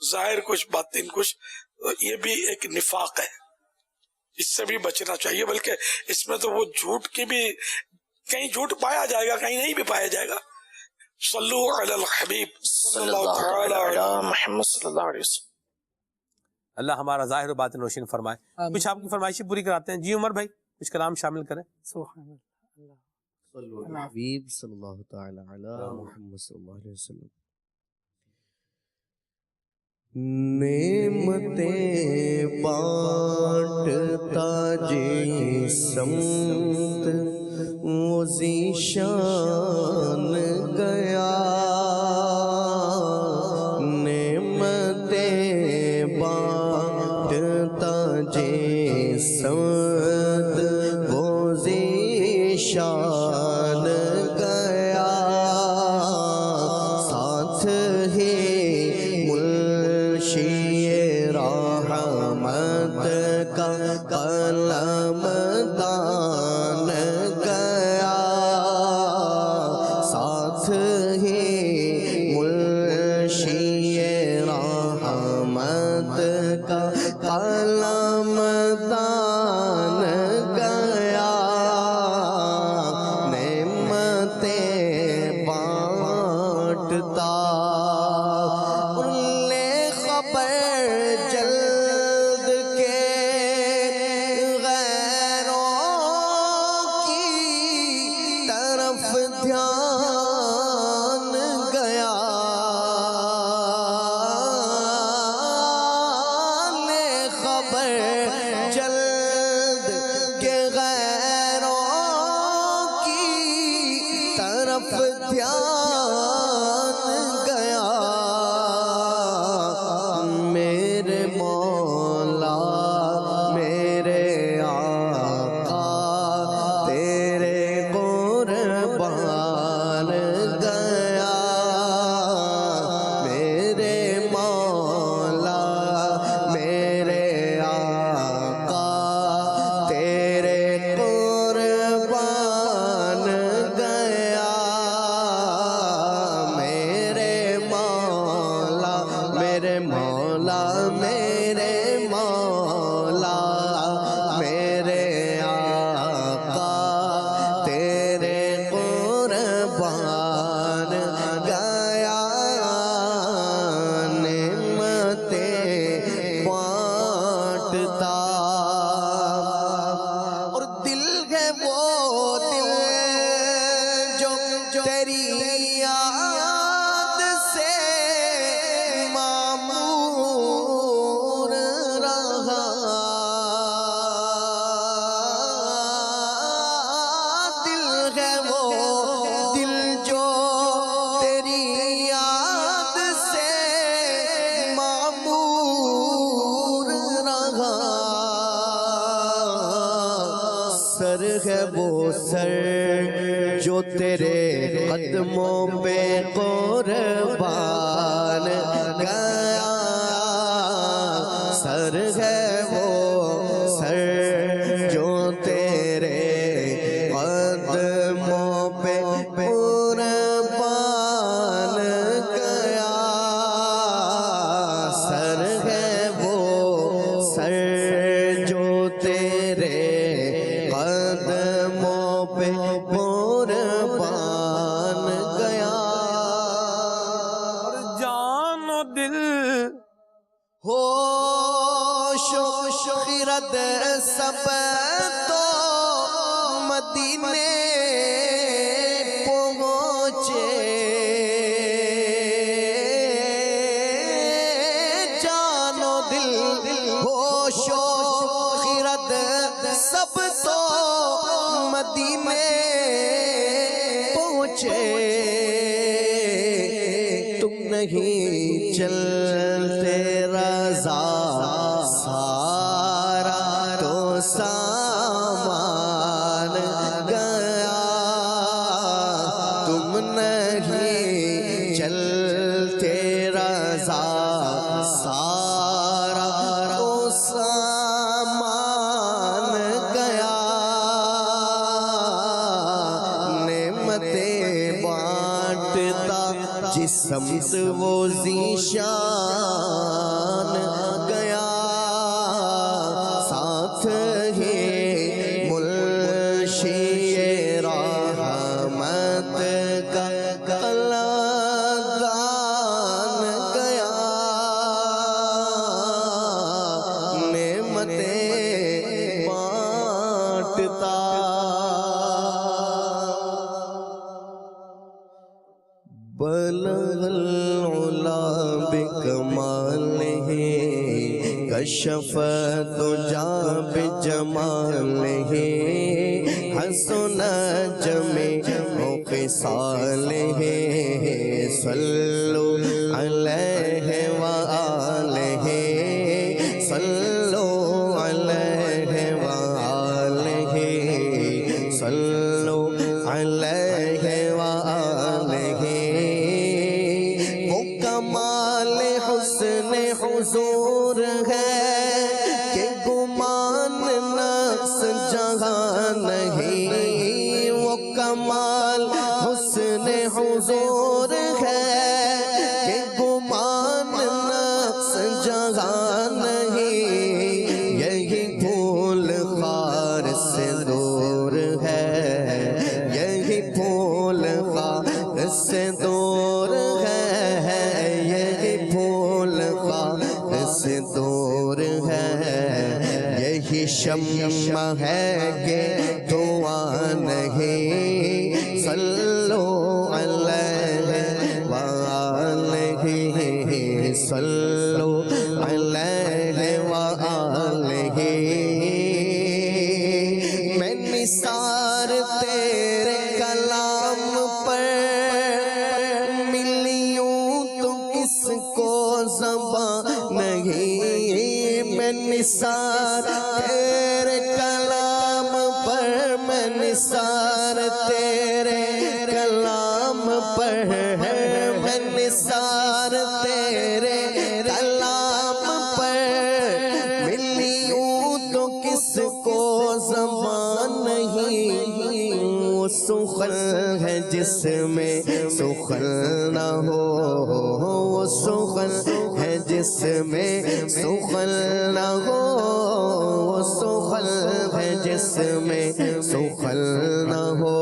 ظاہر کچھ باطن کچھ، یہ بھی ایک نفاق ہے، اس سے بھی بچنا چاہیے۔ بلکہ اس میں تو وہ جھوٹ کی بھی، کہیں جھوٹ پایا جائے گا، کہیں نہیں بھی پایا جائے گا۔ صلو علی الحبیب صلی اللہ تعالی علی محمد صلی اللہ علیہ وسلم۔ اللہ ہمارا ظاہر و باطن روشن فرمائے۔ کچھ آپ کی فرمائشی پوری کراتے ہیں جی عمر بھائی، کچھ کلام شامل کریں۔ سبحان اللہ، حبیب صلی اللہ تعالی علی محمد صلی اللہ علیہ وسلم۔ نعمتیں بانٹتا جی سمت وہ ذیشان گیا، نعمتیں بانٹتا جی سمت وہ ذیشان گیا، ساتھ ہی رحمت کا قلم دان گیا، ساتھ ہی منشی رحمت کا قلم دان گیا، نعمتیں بانٹتا تیری یاد سے معمور رہا، دل ہے وہ دل جو تیری یاد سے معمور رہا، سر ہے وہ سر جو تیرے قدموں پہ قربان گیا، سر ہے وہ سر جو تیرے قدموں پہ قربان گیا، سر ہے وہ سر جو تیرے قدموں پہ قربان گیا، جان و دل ہوش و خرد سب تو مدینے پہنچے، جان و دل ہوش و خرد سب تو مدینے پہنچے، تم نہیں چلتے رضا سارا تو سامان گیا، تم نہیں چلتے رضا سارا تو سامان گیا، نعمتیں بانٹتا جس سمت وہ ذیشان گیا، ساتھ ہی منشی رحمت کا قلمدان گیا، نعمتیں بانٹتا بلغ العلا بکمالہ کشف الدجا بجمالہ حسن جمیع خصالہ صلو علیہ وآلہ صلو علیہ وآلہ صلو علیہ وآلہ، وہ کمال حسن حضور ہے کہ گمان نقص جہاں نہیں، وہ کمال حسن حضور ہے کہ گمان نقص جہاں نہیں، یہی پھول خار سے دور ہے، یہی پھول خار سے دور ہے، یہی پھول خار سے دور ہے، یہی شمع ہے کہ دعا نہیں، صلو علیہ وآلہ صلو علیہ وآلہ، میں نثار تیرے کلام پر ملیوں تو کس کو زبان نہیں، میں نثار تیرے کلام پر، میں نثار تیرے کلام پر، میں نثار تیرے کلام پر ملیوں تو کس کو زبان نہیں، وہ سخن ہے جس میں سخن نہ ہو، وہ سخن ہے جس میں سخن نہ ہو، وہ سخن ہے جس میں سخن نہ ہو،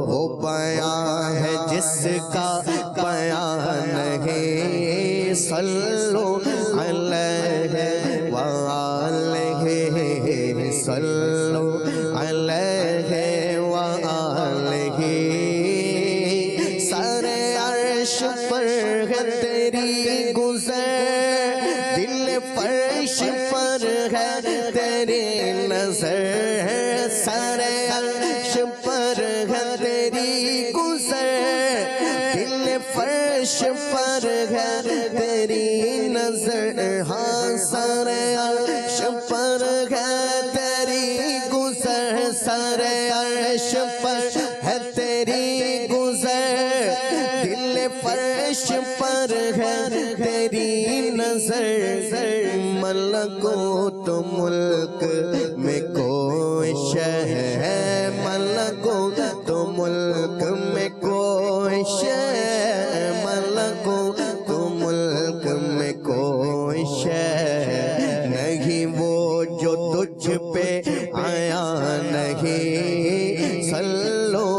وہ بیان ہے جس کا بیان نہیں، صلو علیہ وآلہ صلو علیہ وآلہ، تیری گزر، دل فرش پر ہے تیری نظر، ہاں سر عرش پر ہے تیری گزر، سر عرش پر ہے تیری گزر، دل فرش پر ہے تیری نظر، ملکوت ملک میں کوئی شے ہے، ملکوت ملک میں کوئی شے، ملکوت ملک میں کوئی شے نہیں وہ جو تجھ پہ آیا نہیں، صلو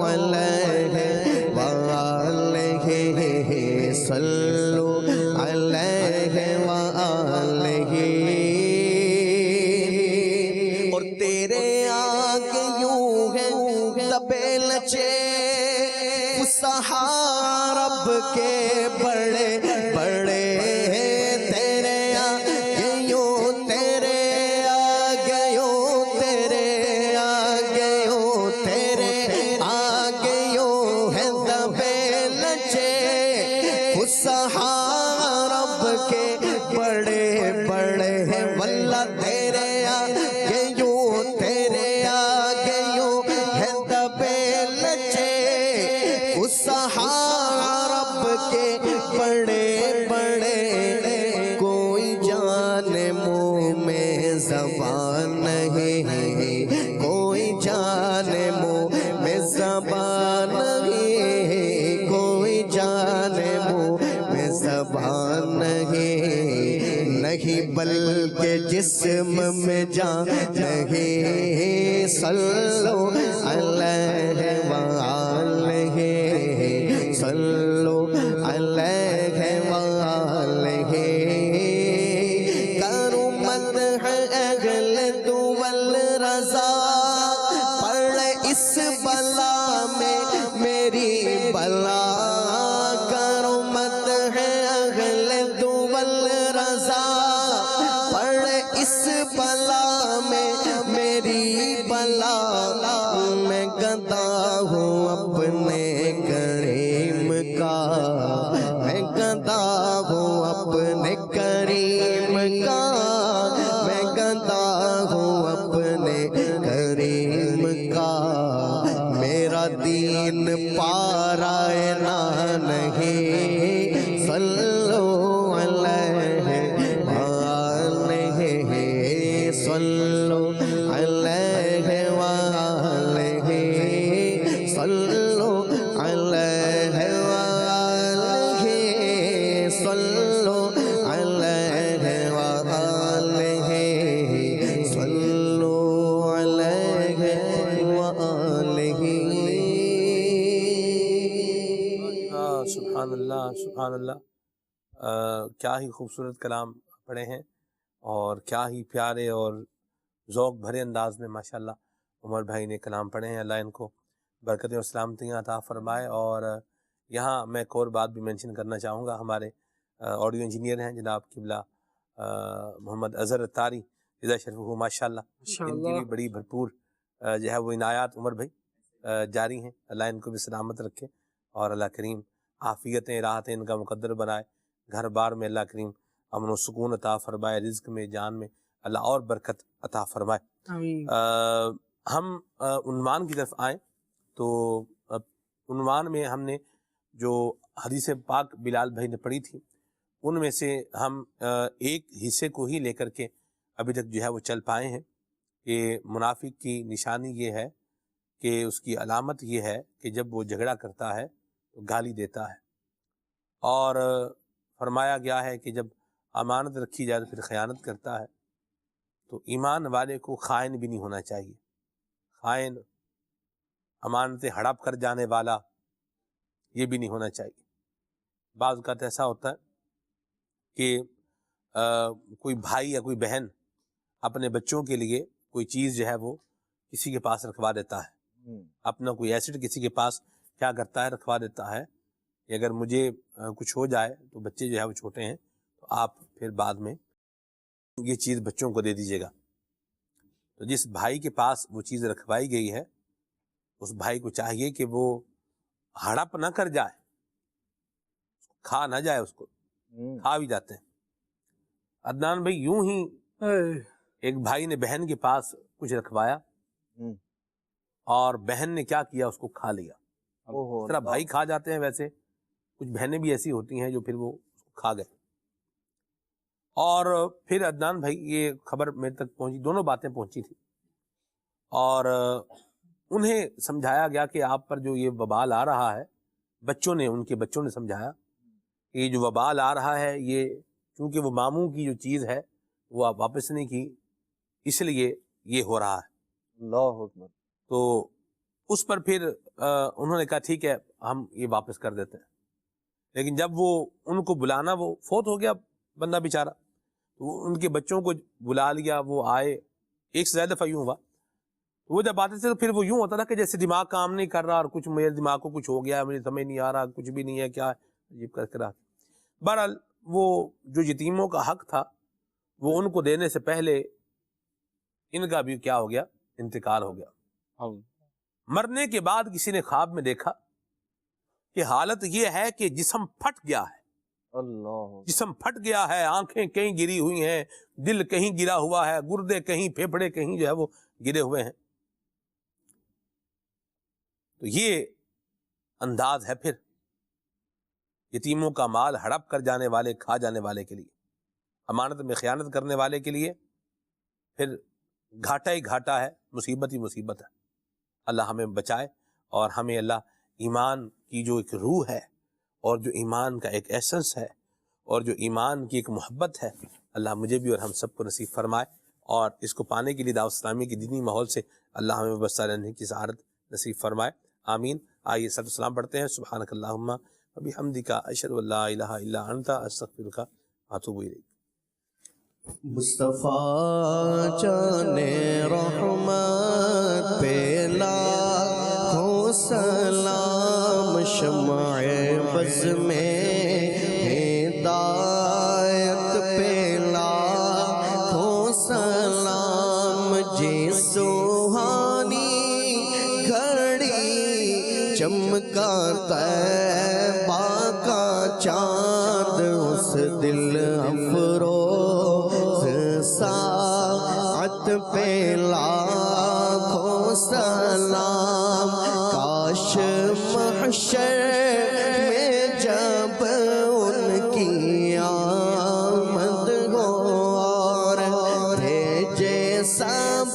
علیہ وآلہ، صلو علیہ وآلہ، اور تیرے آگے یوں ہے دبے لچے رب کے بڑے بڑے، تیرے آگے یوں، تیرے آگے یوں، تیرے آگے یوں، تیرے آگے یوں ہے دبے لچے رب کے بڑے بڑے ہیں، واللہ تیرے آگے یوں، تیرے آگے یوں ہے دبے لچے رب کے بڑے بڑے، کوئی جان منہ میں زبان نہیں، کوئی جان منہ میں زبان نہیں، کوئی جان منہ میں زبان نہیں، نہیں بلکہ جسم میں جان نہیں، صلو علیہ وآلہ، صلو علیہ وآلہ، کرو مدح اہل دول رضا، پڑھ اس بلا میں میری بلا، کرو مدح اہل دول رضا، پڑھ اس بلا میں میری بلا، میں گدا ہوں اپنے کریم کا، میں گدا ہوں اپنے کریم کا، میں گدا ہوں اپنے کریم کا، میرا دین پارائنا نہیں، صلو علیہ وآلہ، صلو علیہ وآلہ، صلو علیہ وآلہ، صلو علیہ وآلہ، صلو علیہ وآلہ۔ سبحان اللہ، سبحان اللہ، کیا ہی خوبصورت کلام پڑھے ہیں، اور کیا ہی پیارے اور ذوق بھرے انداز میں ماشاءاللہ عمر بھائی نے کلام پڑھے ہیں۔ اللہ ان کو برکتیں اور سلامتیاں عطا فرمائے۔ اور یہاں میں ایک اور بات بھی مینشن کرنا چاہوں گا، ہمارے آڈیو انجینئر ہیں جناب قبلہ محمد اظہر اتاری جزا شرف ہو، ماشاءاللہ ان کی بھی بڑی بھرپور جو ہے وہ عنایات عمر بھائی جاری ہیں۔ اللہ ان کو بھی سلامت رکھے، اور اللہ کریم عافیتیں راحتیں ان کا مقدر بنائے، گھر بار میں اللہ کریم امن و سکون عطا فرمائے، رزق میں جان میں اللہ اور برکت عطا فرمائے۔ ہم عنوان کی طرف آئیں تو عنوان میں ہم نے جو حدیث پاک بلال بھائی نے پڑھی تھی، ان میں سے ہم ایک حصے کو ہی لے کر کے ابھی تک جو ہے وہ چل پائے ہیں کہ منافق کی نشانی یہ ہے کہ اس کی علامت یہ ہے کہ جب وہ جھگڑا کرتا ہے تو گالی دیتا ہے، اور فرمایا گیا ہے کہ جب امانت رکھی جائے تو پھر خیانت کرتا ہے۔ تو ایمان والے کو خائن بھی نہیں ہونا چاہیے، خائن، امانتیں ہڑپ کر جانے والا، یہ بھی نہیں ہونا چاہیے۔ بعض اوقات ایسا ہوتا ہے کہ کوئی بھائی یا کوئی بہن اپنے بچوں کے لیے کوئی چیز جو ہے وہ کسی کے پاس رکھوا دیتا ہے، اپنا کوئی ایسٹ کسی کے پاس کیا کرتا ہے، رکھوا دیتا ہے کہ اگر مجھے کچھ ہو جائے تو بچے جو ہے وہ چھوٹے ہیں تو آپ پھر بعد میں یہ چیز بچوں کو دے دیجیے گا۔ تو جس بھائی کے پاس وہ چیز رکھوائی گئی ہے، اس بھائی کو چاہیے کہ وہ ہڑپ نہ کر جائے، کھا نہ جائے، اس کو کھا بھی جاتے ہیں۔ عدنان بھائی یوں ہی ایک بھائی نے بہن کے پاس کچھ رکھوایا اور بہن نے کیا کیا، اس کو کھا لیا۔ اس طرح بھائی کھا جاتے ہیں، ویسے کچھ بہنیں بھی ایسی ہوتی ہیں جو پھر وہ اس کو کھا گئے۔ اور پھر عدنان بھائی یہ خبر میرے تک پہنچی، دونوں باتیں پہنچی تھی، اور انہیں سمجھایا گیا کہ آپ پر جو یہ وبال آ رہا ہے، ان کے بچوں نے سمجھایا کہ یہ جو وبال آ رہا ہے، یہ چونکہ وہ ماموں کی جو چیز ہے وہ آپ واپس نہیں کی، اس لیے یہ ہو رہا ہے۔ اللہ اکبر۔ تو اس پر پھر انہوں نے کہا ٹھیک ہے ہم یہ واپس کر دیتے ہیں، لیکن جب وہ ان کو بلانا، وہ فوت ہو گیا بندہ بیچارہ، تو ان کے بچوں کو بلا لیا، وہ آئے، ایک سے زیادہ دفعہ یوں ہوا، وہ جب آتے تھے تو پھر وہ یوں ہوتا تھا کہ جیسے دماغ کام نہیں کر رہا اور کچھ میرے دماغ کو کچھ ہو گیا ہے، مجھے سمجھ نہیں آ رہا، کچھ بھی نہیں ہے، کیا عجیب کر کے رہا۔ بہرحال وہ جو یتیموں کا حق تھا وہ ان کو دینے سے پہلے ان کا بھی کیا ہو گیا، انتقال ہو گیا۔ مرنے کے بعد کسی نے خواب میں دیکھا کہ حالت یہ ہے کہ جسم پھٹ گیا ہے، اللہ، جسم پھٹ گیا ہے، آنکھیں کہیں گری ہوئی ہیں، دل کہیں گرا ہوا ہے، گردے کہیں، پھیپھڑے کہیں جو ہے وہ گرے ہوئے ہیں۔ تو یہ انداز ہے پھر یتیموں کا مال ہڑپ کر جانے والے، کھا جانے والے کے لیے، امانت میں خیانت کرنے والے کے لیے پھر گھاٹا ہی گھاٹا ہے، مصیبت ہی مصیبت ہے۔ اللہ ہمیں بچائے، اور ہمیں اللہ ایمان کی جو ایک روح ہے، اور جو ایمان کا ایک ایسنس ہے، اور جو ایمان کی ایک محبت ہے، اللہ مجھے بھی اور ہم سب کو نصیب فرمائے، اور اس کو پانے کے لیے دعوت اسلامی کی دینی ماحول سے اللہ ہمیں بسا رہنے کی سعادت نصیب فرمائے، آمین۔ آئیے صلی السلام پڑھتے ہیں۔ سبحانک اللہم وبحمدک، اشہد ان لا الہ الا انت، استغفرک واتوب الیک۔ مصطفیٰ جان رحمت پہ لاکھوں سلام، شمع بز میں ہدایت پہ لاکھوں سلام، جی سوہانی گھڑی چمکا طیبہ کا چاند، اس دل افروز ساعت پہ لاکھوں سلام، کاش محشر میں جب ان کی آمد ہو اور بھیجے سب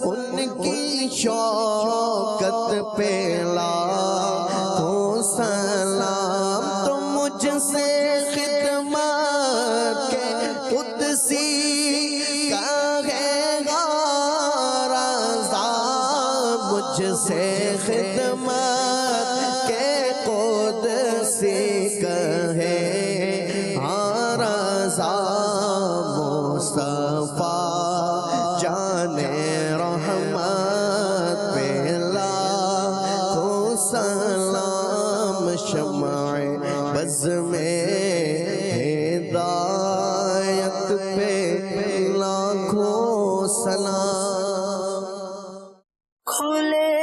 ان کی شوکت پہ لاکھوں سلام، تو مجھ سے خدمت کے قدسی کا ہے غرض، مجھ سے خدمت کے قدسی کا ہے غرض، مصطفیٰ جان رحمت پہ لاکھوں سلام، شمع بز میں ہدایت پہ لاکھوں سلام۔ کھلے